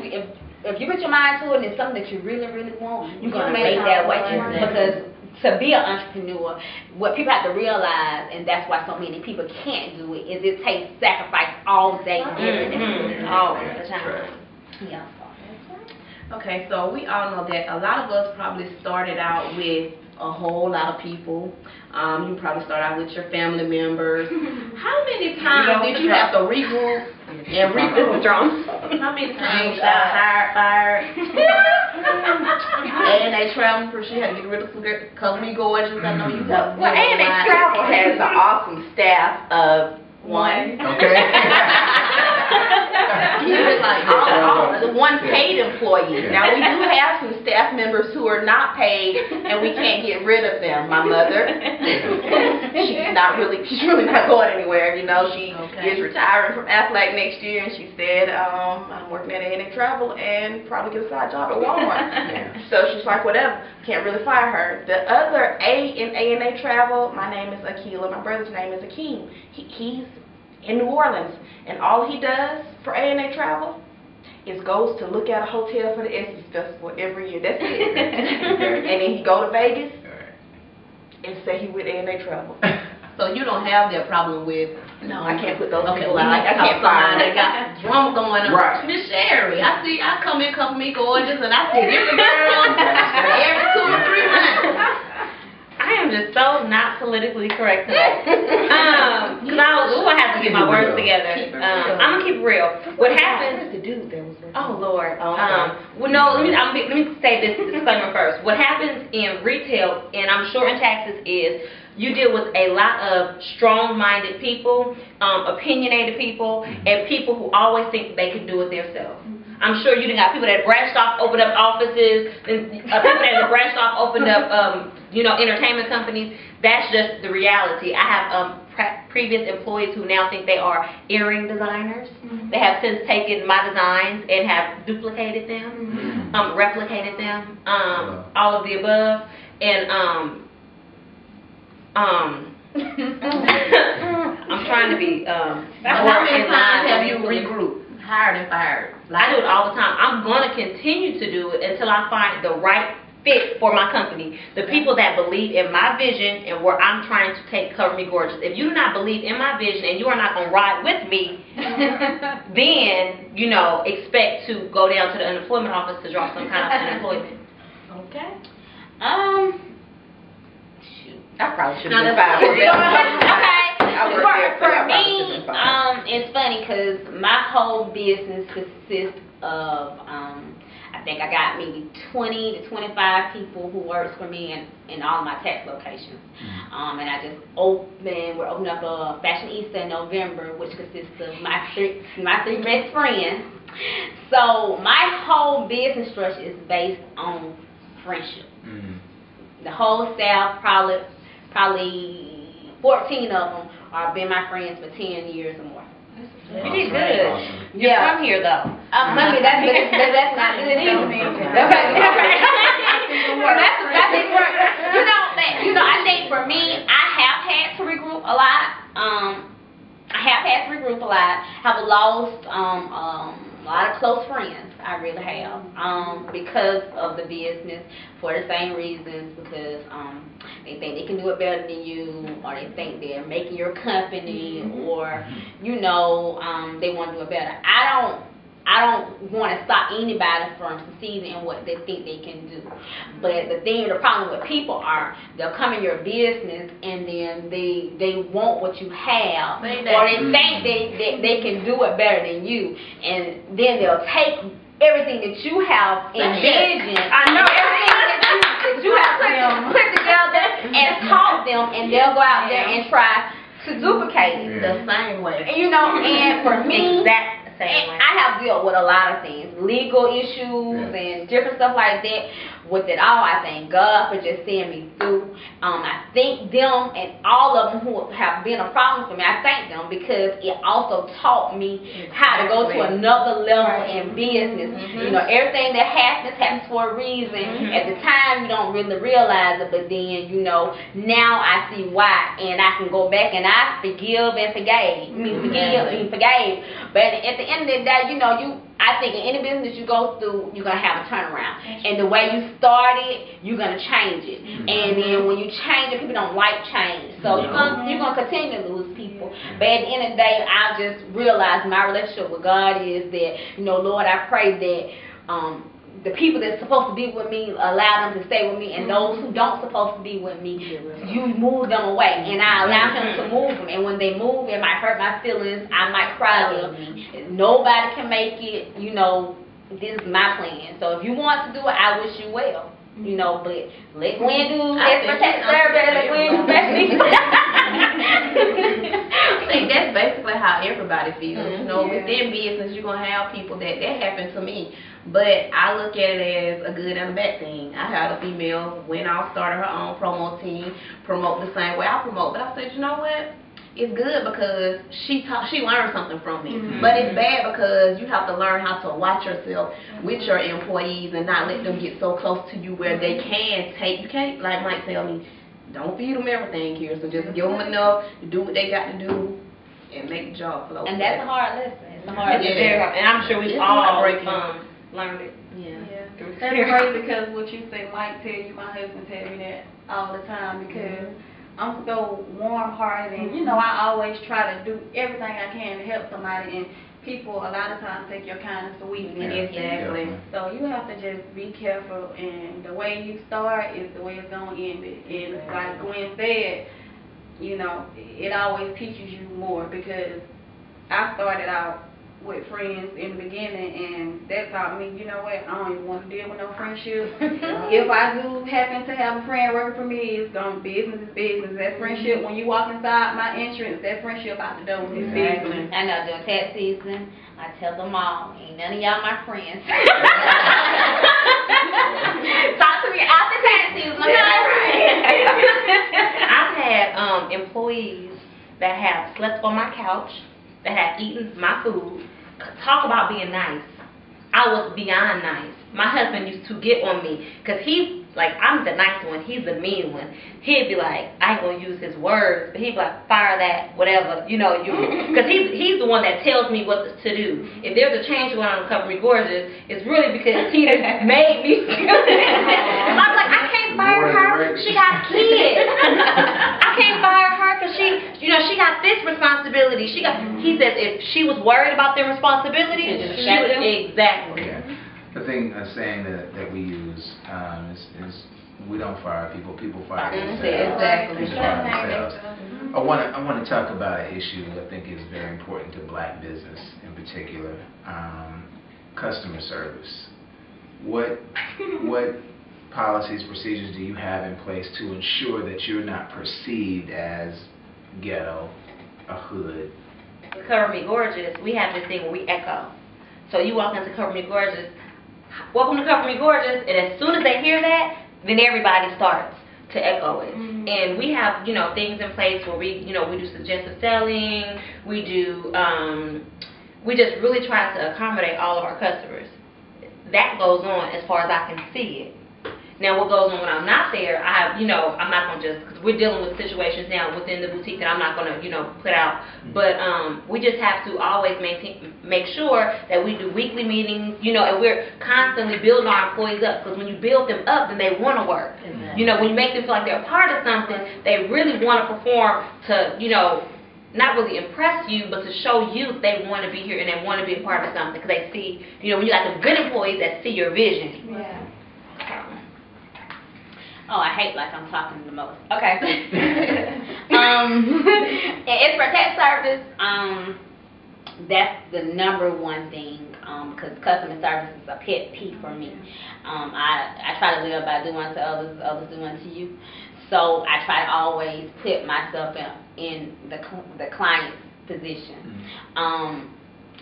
if you put your mind to it and it's something that you really, really want, you're gonna make that way. Because to be an entrepreneur, what people have to realize, and that's why so many people can't do it, is it takes sacrifice all day, every day. All the time. Yeah. Okay, so we all know that a lot of us probably started out with a whole lot of people. You probably start out with your family members. How many times did you have to regroup and regroup? How many times you got hired, fired? And they travel, she had to get rid of some company gorgeous. I know you have. Well, and they travel has an awesome staff of one. Okay. Like all the one paid employee. Now we do have some staff members who are not paid, and we can't get rid of them. My mother. she's really not going anywhere. You know, she is retiring from Aflac next year, and she said, I'm working at A&A Travel and probably get a side job at Walmart. So she's like, whatever, can't really fire her. The other A in A&A Travel, my name is Akila, my brother's name is Akeem. He's in New Orleans, and all he does for A&A Travel is goes to look at a hotel for the Essence Festival every year. That's it. And then he go to Vegas and say he with A&A Travel. So you don't have that problem with... No, I can't put those people out. I can't find. They got drama going on. Right. Miss Sherry, I come in company gorgeous, and I see different girls every 2 or 3 months. I am just so not politically correct today. Because I have to get my words together. I'm going to keep it real. What happens... the dude that was Oh, Lord. Well, no, let me say this disclaimer first. What happens in retail, and I'm sure in taxes, is you deal with a lot of strong-minded people, opinionated people, and people who always think they can do it themselves. I'm sure you got people that branched off, opened up offices, and people that branched off, opened up, entertainment companies. That's just the reality. I have previous employees who now think they are earring designers. They have since taken my designs and have duplicated them, replicated them, all of the above, and I'm trying to be how many times have you regrouped? Hired and fired. I do it all the time. I'm going to continue to do it until I find the right fit for my company. The people that believe in my vision and where I'm trying to take Cover Me Gorgeous. If you do not believe in my vision and you are not going to ride with me, then, expect to go down to the unemployment office to draw some kind of unemployment. Okay. I probably should have been fired. Okay. For me, it's funny because my whole business consists of, I think I got maybe 20 to 25 people who works for me in all of my tax locations. And I just we're opening up a Fashionista in November, which consists of my three best friends. So my whole business structure is based on friendship. The whole staff, probably 14 of them have been my friends for 10 years or more. You did good. Awesome. You're from here, though. I mean, that's not good either. I think for me, I have had to regroup a lot. Have lost a lot of close friends. I really have, because of the business, for the same reasons, because they think they can do it better than you, or they think they're making your company, or they want to do it better. I don't want to stop anybody from succeeding in what they think they can do. But the problem with people are, they'll come in your business and then they want what you have, or they think they can do it better than you, and then they'll take everything that you have envisioned, everything that you have put together and taught them, and they'll go out there and try to duplicate it the same way. And for me, I have dealt with a lot of things, legal issues and different stuff like that. With it all, I thank God for just seeing me through. I thank them and all of them who have been a problem for me. I thank them because it also taught me how to go to another level in business. Everything that happens for a reason. At the time, you don't really realize it, but then, now I see why, and I can go back and I forgive and forgave. Forgave. But at the end of the day, I think in any business you go through, you're going to have a turnaround. And the way you started, you're going to change it. And then when you change it, people don't like change. So you're going to continue to lose people. But at the end of the day, I just realized my relationship with God is that, Lord, I pray that the people that's supposed to be with me, allow them to stay with me, and those who don't supposed to be with me, you move them away, and I allow him to move them. And when they move, it might hurt my feelings, I might cry a little. Nobody can make it, this is my plan. So if you want to do it, I wish you well. But let Gwen do expert tax service, let Gwen do I think that's basically how everybody feels. Within business, you're going to have people that happened to me. But I look at it as a good and a bad thing. I had a female went off, started her own promo team, promote the same way I promote. But I said, you know what? It's good because she learned something from me. But it's bad because you have to learn how to watch yourself with your employees and not let them get so close to you where they can take. You can't, like Mike tell me, don't feed them everything here. So just give them enough to do what they got to do and make the job flow. And that's a hard lesson. It's a hard lesson. And I'm sure we've all learned it. That's crazy because what you say, Mike tell you, my husband tell me that all the time because I'm so warm-hearted and, you know, I always try to do everything I can to help somebody, and people a lot of times take your kindness for weakness. Exactly. So you have to just be careful, and the way you start is the way it's going to end it. And like Gwen said, you know, it always teaches you more because I started out with friends in the beginning, and that taught me, you know what, I don't even want to deal with no friendships. If I do happen to have a friend working for me, it's going to business is business. That friendship, when you walk inside my entrance, that friendship out the door is business. I know, during tax season, I tell them all, ain't none of y'all my friends. Talk to me after tax season, okay? I've had employees that have slept on my couch, that have eaten my food. Talk about being nice. I was beyond nice. My husband used to get on me because he's like, I'm the nice one, he's the mean one. He'd be like, I ain't gonna use his words, but he'd be like, fire that, whatever, you know, because he's the one that tells me what to do. If there's a change going on in Cover Me Gorgeous, it's really because he made me feel it. I'm like, I can't fire her, she got kids. I can't fire her because she got this responsibility. He says if she was worried about their responsibility, she would. Exactly. Yeah. The thing, saying that we use is we don't fire people. People fire themselves. Exactly. People fire themselves. I want to talk about an issue I think is very important to black business in particular. Customer service. What policies, procedures do you have in place to ensure that you're not perceived as ghetto, a hood? Cover Me Gorgeous, we have this thing where we echo. So you walk into Cover Me Gorgeous, welcome to Cover Me Gorgeous, and as soon as they hear that, then everybody starts to echo it. And we have, you know, things in place where we do suggestive selling, we just really try to accommodate all of our customers. That goes on as far as I can see it. Now, what goes on when I'm not there, I'm not going to just, because we're dealing with situations now within the boutique that I'm not going to, put out. But we just have to always make sure that we do weekly meetings, and we're constantly building our employees up. Because when you build them up, then they want to work. Exactly. When you make them feel like they're a part of something, they really want to perform to, not really impress you, but to show you they want to be here and they want to be a part of something. Because they see, when you got the good employees that see your vision. Yeah. Oh, I hate like I'm talking the most. Okay. It's for tax service. That's the #1 thing. Because customer service is a pet peeve for me. I try to live by doing unto others, others do unto you. So I try to always put myself in the client's position.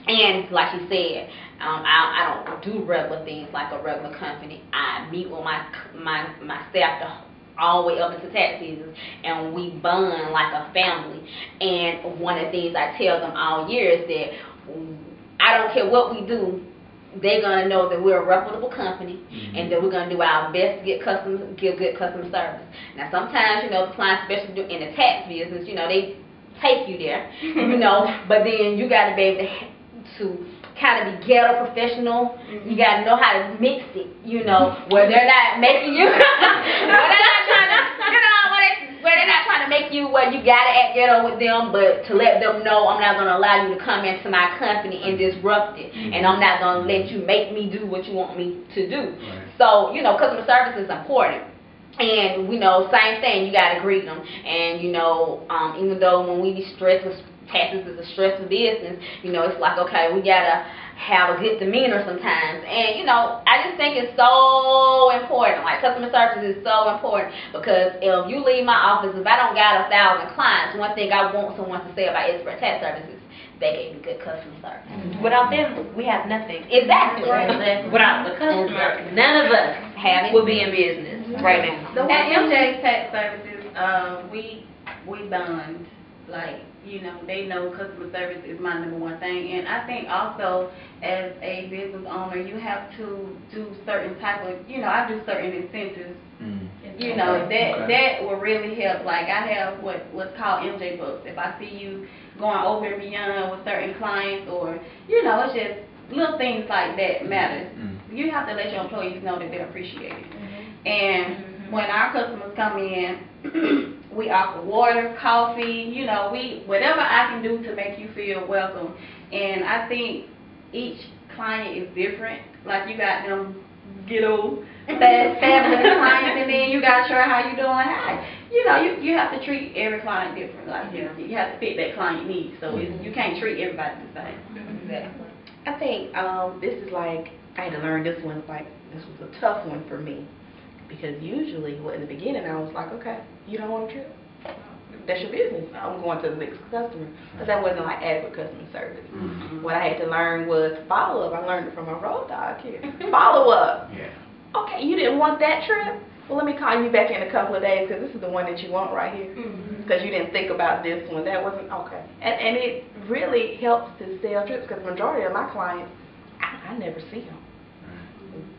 And like you said, I don't do regular things like a regular company. I meet with my staff all the way up into tax season, and we bond like a family. And one of the things I tell them all year is that I don't care what we do, they're gonna know that we're a reputable company, and that we're gonna do our best to give good customer service. Now sometimes, the clients, especially in the tax business, they take you there, but then you gotta be able to kind of be ghetto professional. You gotta know how to mix it, where they're not making you, where they're not trying to make you where you gotta act ghetto with them, but to let them know I'm not gonna allow you to come into my company and disrupt it, and I'm not gonna let you make me do what you want me to do. Right. So, customer service is important. And same thing, you gotta greet them. And even though when we be stressed with taxes is a stressful business, it's like, okay, we gotta have a good demeanor sometimes. And I just think it's so important. Like, customer service is so important, because if you leave my office, if I don't got 1,000 clients, one thing I want someone to say about Expert Tax Services, they gave me good customer service. Without them, we have nothing. Exactly. Without the customer, none of us would be in business right now. At MJ's Tax Services, we bond. Like, you know, they know customer service is my #1 thing. And I think also as a business owner, you have to do certain type of, you know, I do certain incentives. You know, that will really help. Like, I have what's called MJ Bucks. If I see you going over and beyond with certain clients, or, you know, it's just little things like that matters. You have to let your employees know that they're appreciated. And when our customers come in, we offer water, coffee, you know, whatever I can do to make you feel welcome. And I think each client is different. Like, you got them ghetto, fabulous clients, and then you got sure how you doing. Hi. You know, you have to treat every client different. Like, you have to fit that client needs. So you can't treat everybody the same. Exactly. I think this is like, I had to learn this one. Like, this was a tough one for me. Because usually, in the beginning, I was like, okay, you don't want a trip? That's your business. I'm going to the next customer. But that wasn't like adequate customer service. What I had to learn was follow up. I learned it from my road dog here. Follow up. Okay, you didn't want that trip? Well, let me call you back in a couple of days because this is the one that you want right here. Because you didn't think about this one. That wasn't, okay. And it really helps to sell trips because the majority of my clients, I never see them.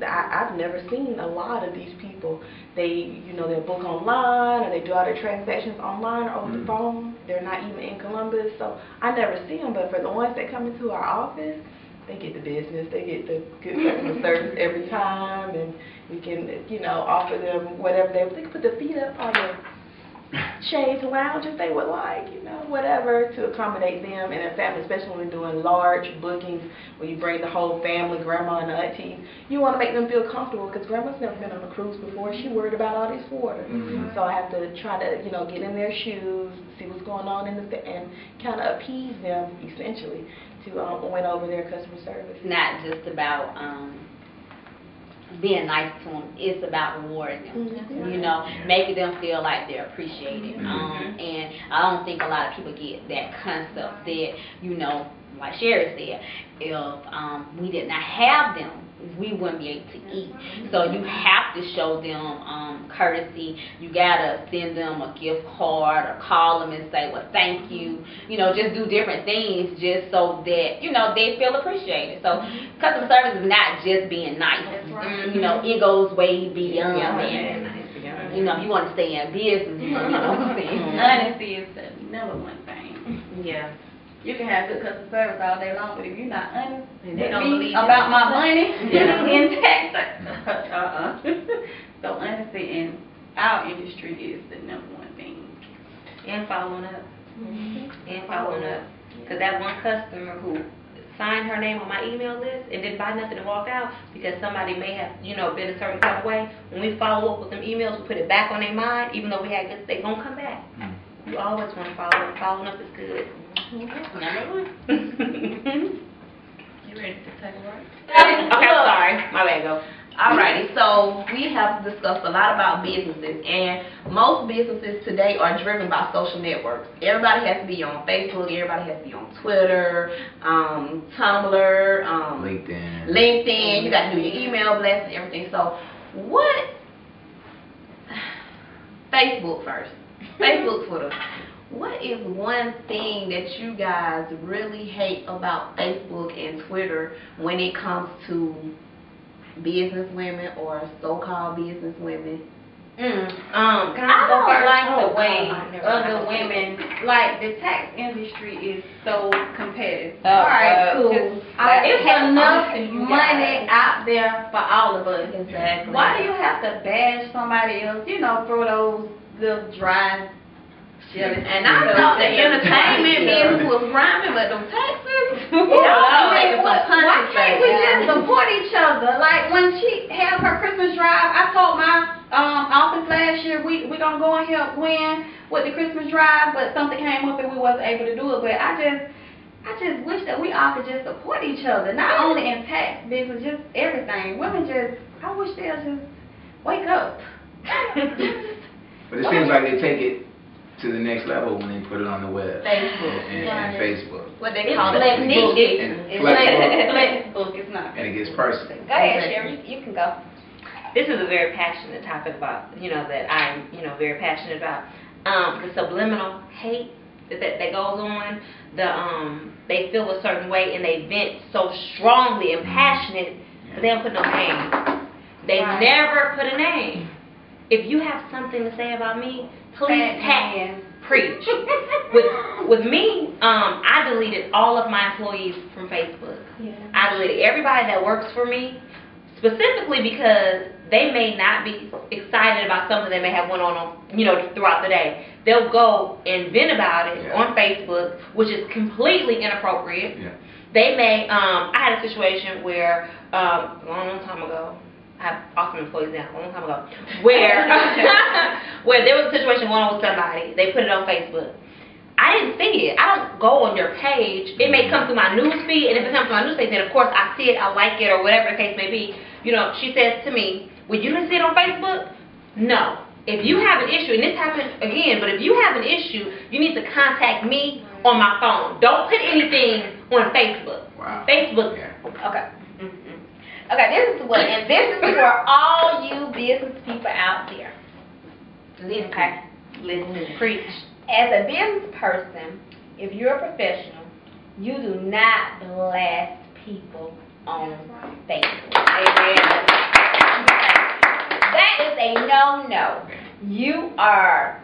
I've never seen a lot of these people. They, you know, they'll book online, or they do all their transactions online or over the phone. They're not even in Columbus, so I never see them. But for the ones that come into our office, they get the business, they get the good customer service every time, and we can, you know, offer them whatever they can put their feet up on the shades lounge if they would like, you know, whatever, to accommodate them and their family, especially when we're doing large bookings where you bring the whole family, grandma and aunties. You want to make them feel comfortable because grandma's never been on a cruise before. She worried about all this water. So I have to try to, you know, get in their shoes, see what's going on in the, and kind of appease them, essentially, to win over their customer service. It's not just about being nice to them. It's about rewarding them. You know, making them feel like they're appreciated. And I don't think a lot of people get that concept that, you know, like Sherry said, if we did not have them, we wouldn't be able to eat. So you have to show them courtesy. You gotta send them a gift card or call them and say, well, thank you. You know, just do different things just so that, you know, they feel appreciated. So customer service is not just being nice. You know, it goes way beyond that. You know, you want to stay in business. You know what I'm saying? Honesty is the #1 thing. You can have good customer service all day long, but if you're not honest with me about my money in tax, so honesty in our industry is the #1 thing. And following up. And following up. Because that one customer who signed her name on my email list and didn't buy nothing to walk out because somebody may have, you know, been a certain kind of way. When we follow up with them emails, we put it back on their mind, even though we had good, they gonna come back. You always want to follow up. Following up is good. #1. You ready to take a break? Okay, I'm sorry. My bad, go. Alrighty, so we have discussed a lot about businesses, and most businesses today are driven by social networks. Everybody has to be on Facebook, everybody has to be on Twitter, Tumblr, LinkedIn. You got to do your email blasts and everything. So what? Facebook first. Facebook, Twitter. What is one thing that you guys really hate about Facebook and Twitter when it comes to business women or so-called business women? I don't like the way other women, like the tax industry is so competitive. Alright, cool. It's enough money out there for all of us. Exactly. Why do you have to bash somebody else? You know, throw those little dry shillings. And I thought the entertainment business was rhyming, but them taxes, why can't we just support each other? Like when she had her Christmas drive, I told my office last year we gonna go and help Gwen with the Christmas drive, but something came up and we wasn't able to do it. But I just wish that we all could just support each other, not only in tax business, just everything. Women I wish they'll just wake up. But it seems like they take it to the next level when they put it on the web. Facebook. And Facebook. What they call it. And Facebook is not. And it gets personal. Go ahead, Sherry. You can go. This is a very passionate topic about, that I'm, very passionate about. The subliminal hate that goes on. They feel a certain way and they vent so strongly and passionate, but they don't put no name. They never put a name. If you have something to say about me, please preach. With me, I deleted all of my employees from Facebook. Yeah. I deleted everybody that works for me, specifically because they may not be excited about something they may have went on, throughout the day. They'll go and vent about it on Facebook, which is completely inappropriate. Yeah. They may, I had a situation where, a long time ago, I have awesome employees now, a long time ago, where there was a situation going on with somebody. They put it on Facebook. I didn't see it. I don't go on your page. It may come through my news feed, and if it comes through my news feed, then of course I see it, I like it, or whatever the case may be. She says to me, "Would you see it on Facebook?" No. If you have an issue, and this happened again, but if you have an issue, you need to contact me on my phone. Don't put anything on Facebook. Wow. Facebook. Okay. Okay, this is for all you business people out there. Listen. Okay. Listen. Preach. As a business person, if you're a professional, you do not blast people on Facebook. Amen. That is a no-no. You are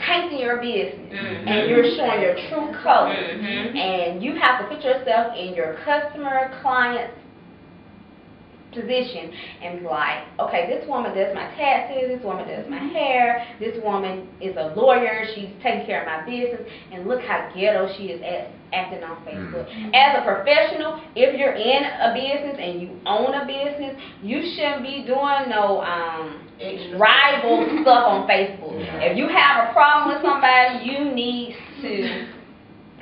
tainting your business, and you're showing your true colors, and you have to put yourself in your customer, client's position and be like, okay, this woman does my taxes, this woman does my hair, this woman is a lawyer, she's taking care of my business, and look how ghetto she is acting on Facebook. As a professional, if you're in a business and you own a business, you shouldn't be doing no rival stuff on Facebook. If you have a problem with somebody, you need to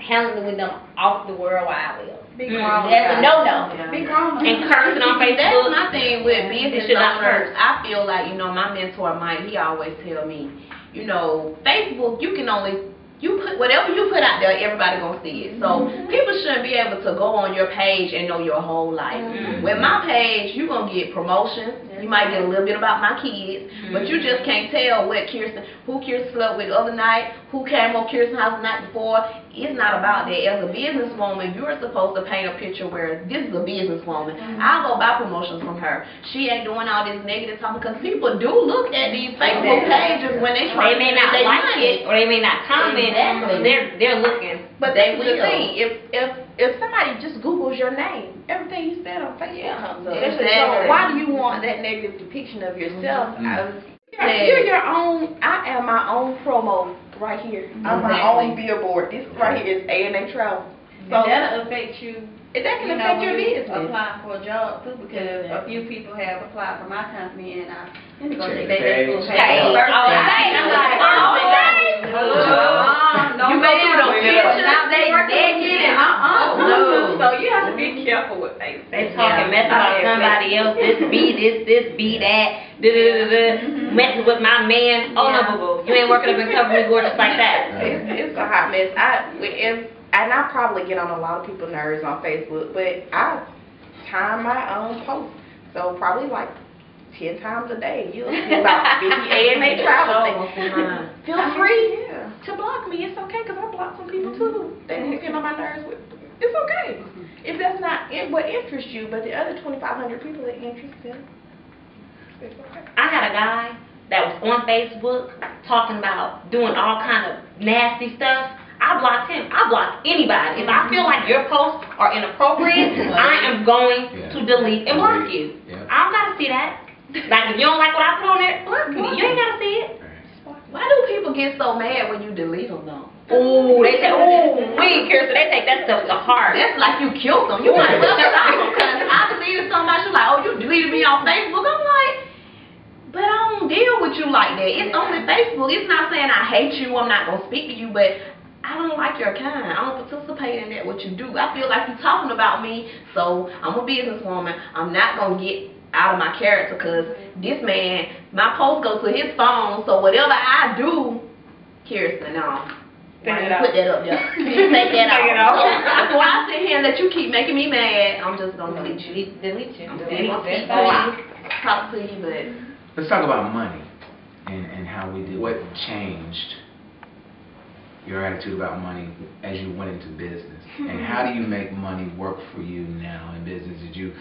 handle it with them off the World Wide Web. That's a no-no. Big grown. And cursing on Facebook. That's my thing with business owners. I feel like, my mentor Mike, he always tell me, Facebook, you can only, put whatever you put out there, everybody gonna see it. So people shouldn't be able to go on your page and know your whole life. With my page, you're gonna get promotions. You might get a little bit about my kids, but you just can't tell who Kirsten slept with the other night, who came on Kirsten's house the night before. It's not about that. As a businesswoman, you're supposed to paint a picture where this is a businesswoman. I'll go buy promotions from her. She ain't doing all this negative talk, because people do look at these Facebook pages when they try. They may not like it, or they may not comment. They're looking. But that's the thing. If somebody just Googles your name, everything you said on Facebook comes up. So why do you want that negative depiction of yourself? You're your own. I am my own promo right here. I'm my own billboard. This right here is A&A Travel. So that'll affect you. That can affect your business. Applying for a job too, because a few people have applied for my company, and let me go check their Facebook page. I'm like, you may have no pictures. Now they get it. So you have to be careful with Facebook. They talking mess about somebody else. This be that. Messing with my man. Oh no, boo boo. You ain't working up in Cover Me Gorgeous like that. It's a hot mess. And I probably get on a lot of people's nerves on Facebook, but I time my own posts. So probably like 10 times a day, you'll see about 50 A&A travel things. Feel free to block me. It's okay, because I block some people too. They get on my nerves with. It's okay. If that's not what interests you, but the other 2,500 people that interest them, it's okay. I had a guy that was on Facebook talking about doing all kind of nasty stuff. I blocked him. I block anybody. If I feel like your posts are inappropriate, I am going to delete and block you. I don't gotta see that. Like, if you don't like what I put on there, block me. You ain't gotta see it. Why do people get so mad when you delete them though? Ooh, they say, Kirsten, they take that stuff to heart. That's like you killed them. You might well stop them, because I deleted somebody. She's like, oh, you deleted me on Facebook. I'm like, but I don't deal with you like that. It's only Facebook. It's not saying I hate you. I'm not gonna speak to you, but I don't like your kind. I don't participate in that, what you do. I feel like you're talking about me, so I'm a businesswoman. I'm not going to get out of my character, because this man, my post goes to his phone, so whatever I do, Kirsten, no. Why you put that up there? Take that out. Before I sit here and let you keep making me mad, I'm just gonna delete you. Delete you. I'm gonna keep talk to you, but Let's talk about money and how we do. What changed your attitude about money as you went into business, and how do you make money work for you now in business? Did you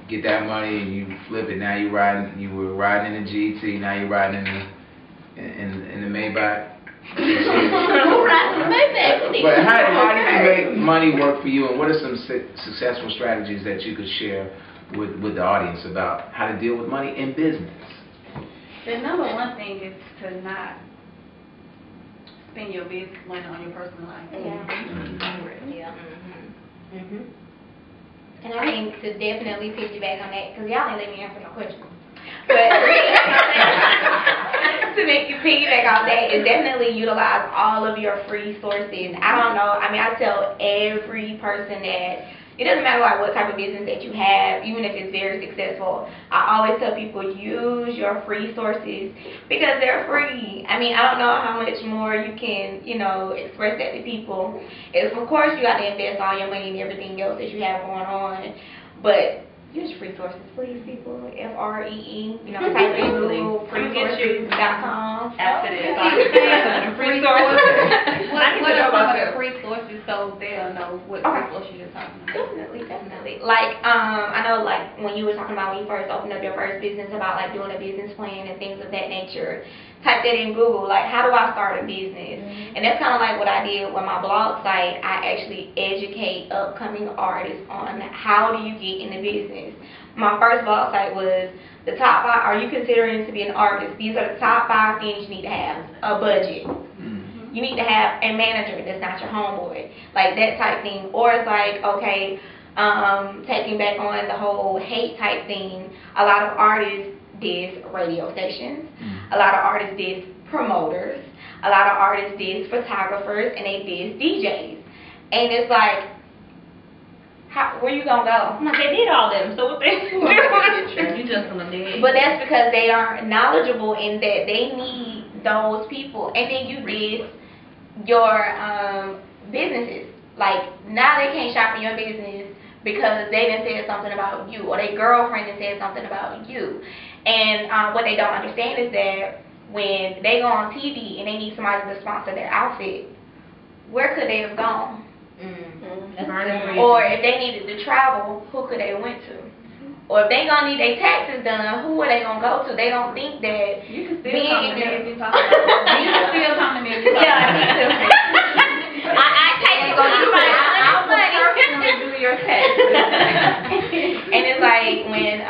get that money and you flip it? Now you were riding in the GT. Now you're riding in the Maybach. But how do you make money work for you, and what are some successful strategies that you could share with the audience about how to deal with money in business? The number one thing is to not spend your business money on your personal life. And I think to definitely piggyback on that, because y'all didn't let me answer my question. But to make you piggyback on that is definitely utilize all of your free sources. I don't know. I mean, I tell every person that it doesn't matter like what type of business that you have, even if it's very successful. I always tell people use your free sources because they're free. I mean, I don't know how much more you can, express that to people. If of course you got to invest all your money and everything else that you have going on, but use free sources, please, people. FREE. Type in Google freesources.com. After this, free sources. What are some of the free sources so they'll know what free sources you're talking about? Definitely. Like, I know, like, when you were talking about when you first opened up your first business about, like, doing a business plan and things of that nature, type that in Google, like, how do I start a business? And that's kind of like what I did with my blog site. I actually educate upcoming artists on how do you get into business. My first blog site was the top 5, are you considering to be an artist? These are the top 5 things you need to have. A budget. You need to have a manager that's not your homeboy. Like that type thing. Or it's like, okay, taking back on the whole hate type thing, a lot of artists diss radio stations. A lot of artists diss promoters. A lot of artists diss photographers, and they diss DJs. And it's like, where you gonna go? I'm like, they did all them, so what they do? You just gonna dig. But that's because they aren't knowledgeable in that they need those people. And then you diss your businesses. Like, now they can't shop in your business because they done said something about you, or their girlfriend done said something about you. And what they don't understand is that when they go on TV and they need somebody to sponsor their outfit, where could they have gone? Or if they needed to travel, who could they have went to? Or if they gonna need their taxes done, who are they gonna go to? They don't think that you can still come to me if you talk about it. You can still come to me if you talk about it. I take you go do my I'll personally do your taxes. And it's like when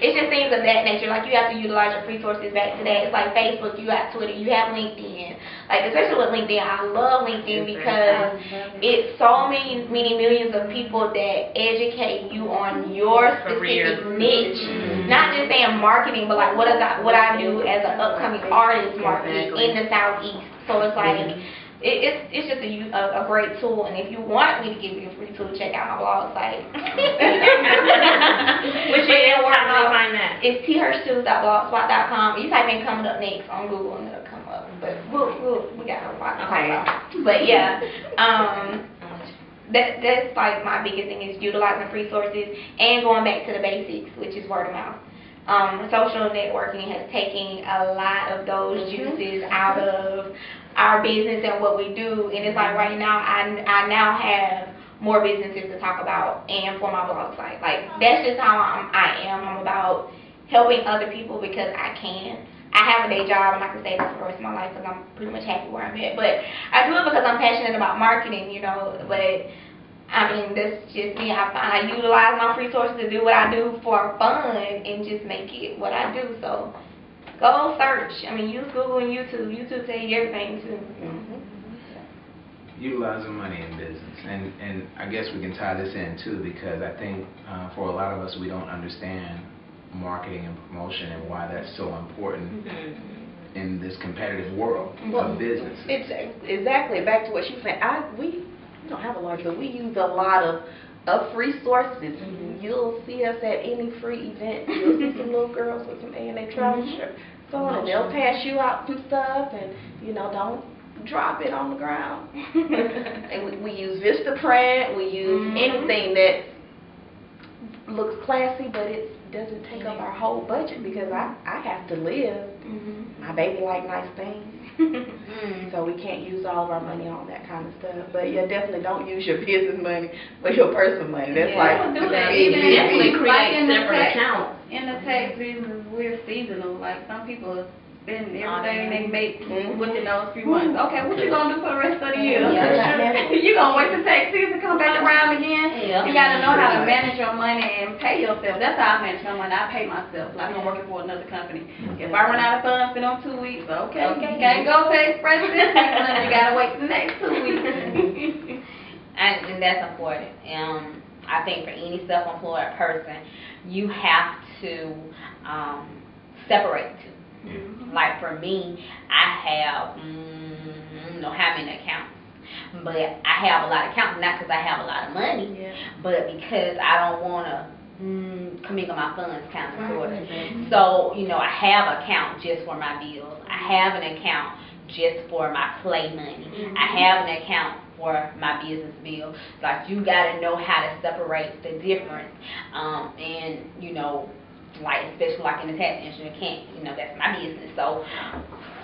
it's just things of that nature. Like you have to utilize your free sources back to that. It's like Facebook, you got Twitter, you have LinkedIn. Like especially with LinkedIn, I love LinkedIn because it's so many millions of people that educate you on your specific niche. Not just saying marketing, but like what I do as an upcoming artist marketing in the Southeast. So it's like it's just a great tool, and if you want me to give you a free tool, check out my blog site. Which is how do you find that? It's thirstoos.blogspot.com. You type in "coming up next" on Google and it'll come up. But we got a lot to talk about. But yeah, that's like my biggest thing is utilizing free sources and going back to the basics, which is word of mouth. Social networking has taken a lot of those juices out of our business and what we do, and it's like right now I now have more businesses to talk about and for my blog site. Like that's just how I am. I'm about helping other people because I can. I have a day job and I can stay there for the rest of my life because I'm pretty much happy where I'm at. But I do it because I'm passionate about marketing, but I mean, that's just me. I utilize my free sources to do what I do for fun and just make it what I do. So go search. I mean, use Google and YouTube. YouTube tell you everything too. Utilizing money in business, and I guess we can tie this in too, because I think for a lot of us we don't understand marketing and promotion and why that's so important in this competitive world of business. It's exactly back to what she was saying. We don't have a large, but we use a lot of of free sources. You'll see us at any free event. You'll see some little girls with some A&A travel shirts on, and they'll pass you out some stuff, and you know, don't drop it on the ground. And we use Vistaprint. We use anything that looks classy, but it doesn't take up our whole budget, because I have to live. My baby like nice things. So we can't use all of our money on that kind of stuff. But yeah, definitely don't use your business money for your personal money. That's like do that. Definitely create in the separate tax, accounts. in the tax business, we're seasonal. Like some people spend everything they make within those few months. Okay, what you gonna do for the rest of the year? You gonna wait till tax season come back around again? You gotta know how to manage your money and pay yourself. That's how I manage my money. I pay myself like I'm working for another company. If I run out of funds in them 2 weeks, okay, can't go to Express this week, and then you gotta wait the next 2 weeks. And that's important. I think for any self-employed person, you have to separate the two. Like for me, I have, I don't know how many accounts, but I have a lot of accounts, not because I have a lot of money, but because I don't want to commingle my funds kind of sort of. So, you know, I have an account just for my bills. I have an account just for my play money. I have an account for my business bill. Like, you got to know how to separate the difference. And, you know, like, especially like in the tax industry, can't, you know, that's my business. So,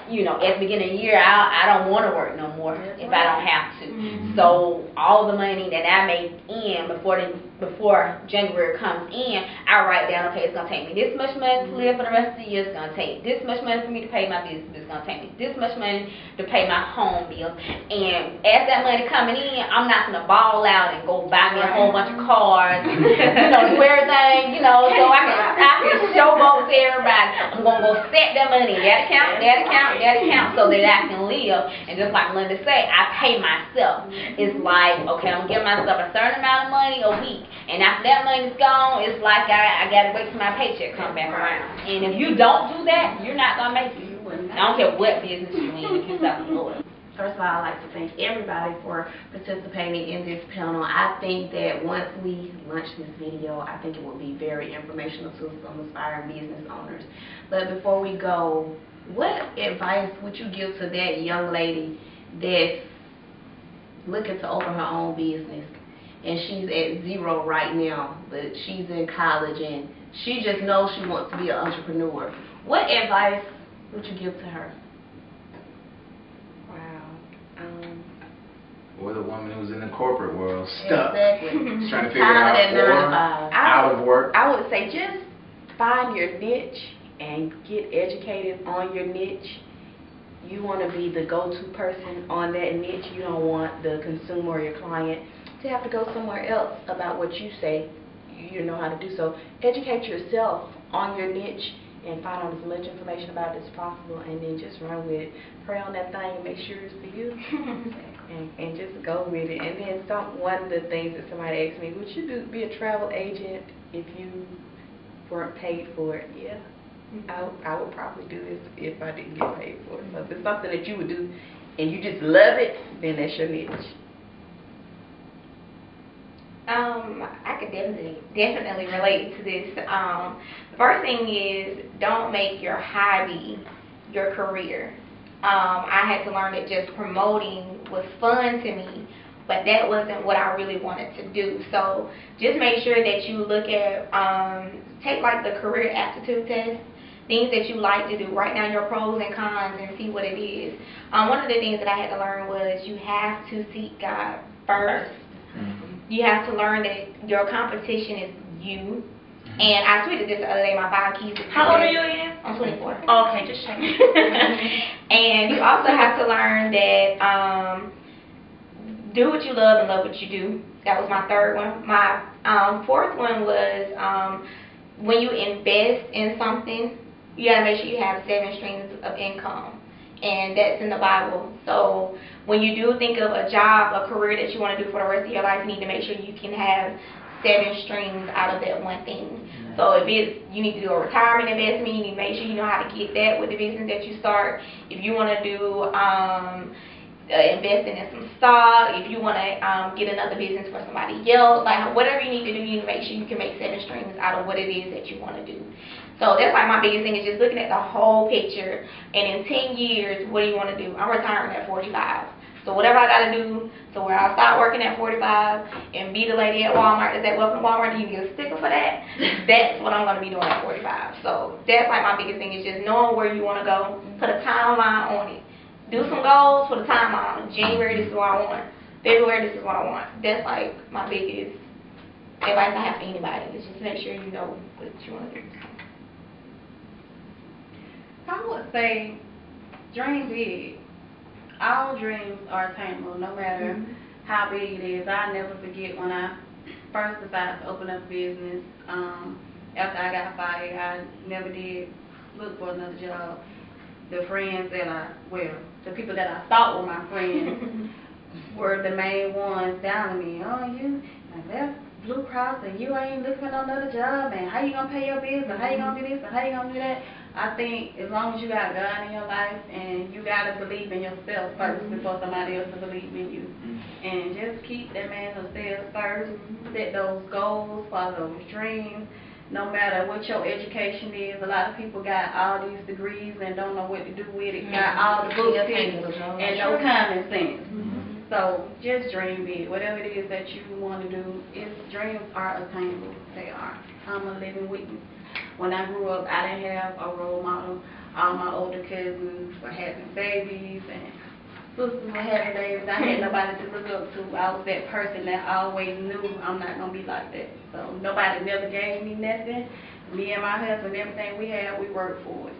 you know, at the beginning of the year, I don't want to work no more if I don't have to. So all the money that I make in before January comes in, I write down, okay, it's going to take me this much money to live for the rest of the year. It's going to take this much money for me to pay my business. It's going to take me this much money to pay my home bill. And as that money coming in, I'm not going to ball out and go buy me a whole bunch of cars, you know, do everything, you know, so I can showboat to everybody. I'm going to go set that money in that account, so that I can live. And just like Linda said, I pay myself. It's like, okay, I'm giving myself a certain amount of money a week, and after that money's gone, it's like I got to wait till my paycheck come back around. And if you don't do that, you're not going to make it. I don't care what business you're in, if you're self-employed. First of all, I'd like to thank everybody for participating in this panel. I think that once we launch this video, I think it will be very informational to some aspiring business owners. But before we go, what advice would you give to that young lady that's looking to open her own business, and she's at zero right now, but she's in college and she just knows she wants to be an entrepreneur? What advice would you give to her? Or the woman who's in the corporate world, stuck, trying to figure Tired it out, or out of work. I would say just find your niche and get educated on your niche. You want to be the go-to person on that niche. You don't want the consumer or your client to have to go somewhere else about what you say you know how to do. So educate yourself on your niche and find out as much information about it as possible, and then just run with it. Pray on that thing and make sure it's for you. And just go with it. And then one of the things that somebody asked me, would you be a travel agent if you weren't paid for it? Yeah. I would probably do this if I didn't get paid for it. So if it's something that you would do and you just love it, then that's your niche. I could definitely relate to this. The first thing is, don't make your hobby your career. I had to learn that just promoting was fun to me, but that wasn't what I really wanted to do. So just make sure that you look at, take like the career aptitude test, things that you like to do, write down your pros and cons and see what it is. One of the things that I had to learn was you have to seek God first. You have to learn that your competition is you. And I tweeted this the other day, my 5 keys. How old are you again? I'm 24. Oh, okay, just checking. And you also have to learn that do what you love and love what you do. That was my third one. My fourth one was when you invest in something, you got to make sure you have 7 streams of income. And that's in the Bible. So when you do think of a job, a career that you want to do for the rest of your life, you need to make sure you can have 7 streams out of that one thing. So if it's, you need to do a retirement investment, you need to make sure you know how to get that with the business that you start. If you want to do investing in some stock, if you want to get another business for somebody else, like whatever you need to do, you need to make sure you can make 7 streams out of what it is that you want to do. So that's like my biggest thing, is just looking at the whole picture. And in 10 years, what do you want to do? I'm retiring at 45. So whatever I got to do to where I start working at 45 and be the lady at Walmart that's at welcome to Walmart, you can get a sticker for that. That's what I'm going to be doing at 45. So that's like my biggest thing, is just knowing where you want to go. Put a timeline on it. Do some goals, put a timeline on it. January, this is what I want. February, this is what I want. That's like my biggest advice I have for anybody, is just make sure you know what you want to do. I would say dream big. All dreams are attainable, no matter how big it is. I never forget when I first decided to open up a business. After I got fired, I never did look for another job. The friends that the people that I thought were my friends were the main ones down to me. Oh, you left Blue Cross and you ain't looking for another job, and how you gonna pay your bills, and how you gonna do this, and how you gonna do that? I think as long as you got God in your life, and you gotta believe in yourself first before somebody else will believe in you. And just keep that man upstairs first, set those goals, follow those dreams. No matter what your education is, a lot of people got all these degrees and don't know what to do with it. Got all the books and no common sense. So just dream big. Whatever it is that you want to do, dreams are attainable. They are. I'm a living witness. When I grew up, I didn't have a role model. All my older cousins were having babies and sisters were having babies. I had nobody to look up to. I was that person that always knew I'm not going to be like that. So nobody never gave me nothing. Me and my husband, everything we had, we worked for it.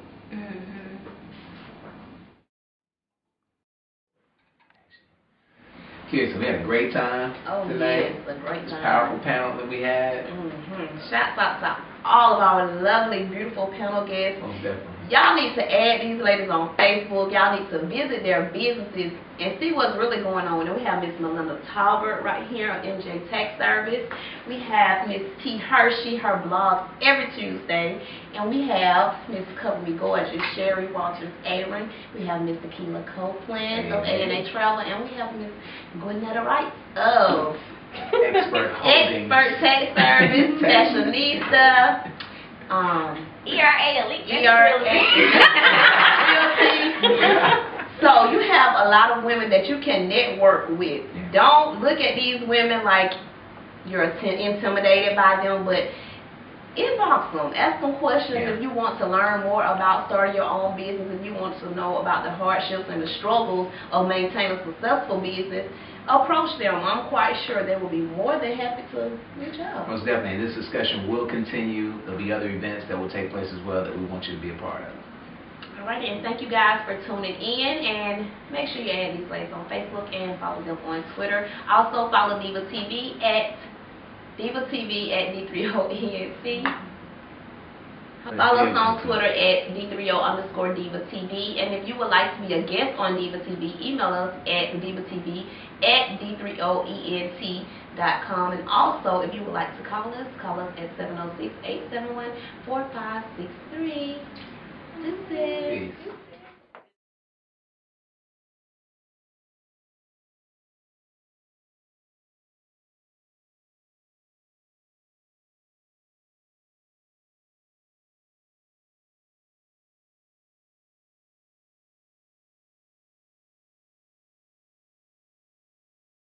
Okay, so we had a great time tonight. Yes, a great time. Powerful panel that we had. Shouts out to all of our lovely, beautiful panel guests. Most definitely. Y'all need to add these ladies on Facebook. Y'all need to visit their businesses and see what's really going on. And we have Miss Melinda Talbert right here on MJ Tax Service. We have Miss T. Hershey, her blog every Tuesday. And we have Miss Covery Gorgeous, Sherry Walters Aaron. We have Miss Tequila Copeland of A&A Travel. And we have Miss Gwinnetta Wright of Expert Holdings. Expert Tax Service, Fashionista. ERA Elite. So you have a lot of women that you can network with. Don't look at these women like you're intimidated by them, but inbox them. Ask them questions if you want to learn more about starting your own business, if you want to know about the hardships and the struggles of maintaining a successful business. Approach them. I'm quite sure they will be more than happy to reach out. Most definitely. This discussion will continue. There'll be other events that will take place as well that we want you to be a part of. All right, and thank you guys for tuning in, and make sure you add these ladies on Facebook and follow them on Twitter. Also follow DivaTV at D3OENC. Follow us on Twitter at D3O_DivaTV. And if you would like to be a guest on DivaTV, email us at DivaTV@D3OENT.com. And also, if you would like to call us at 706-871-4563. This is it. Peace.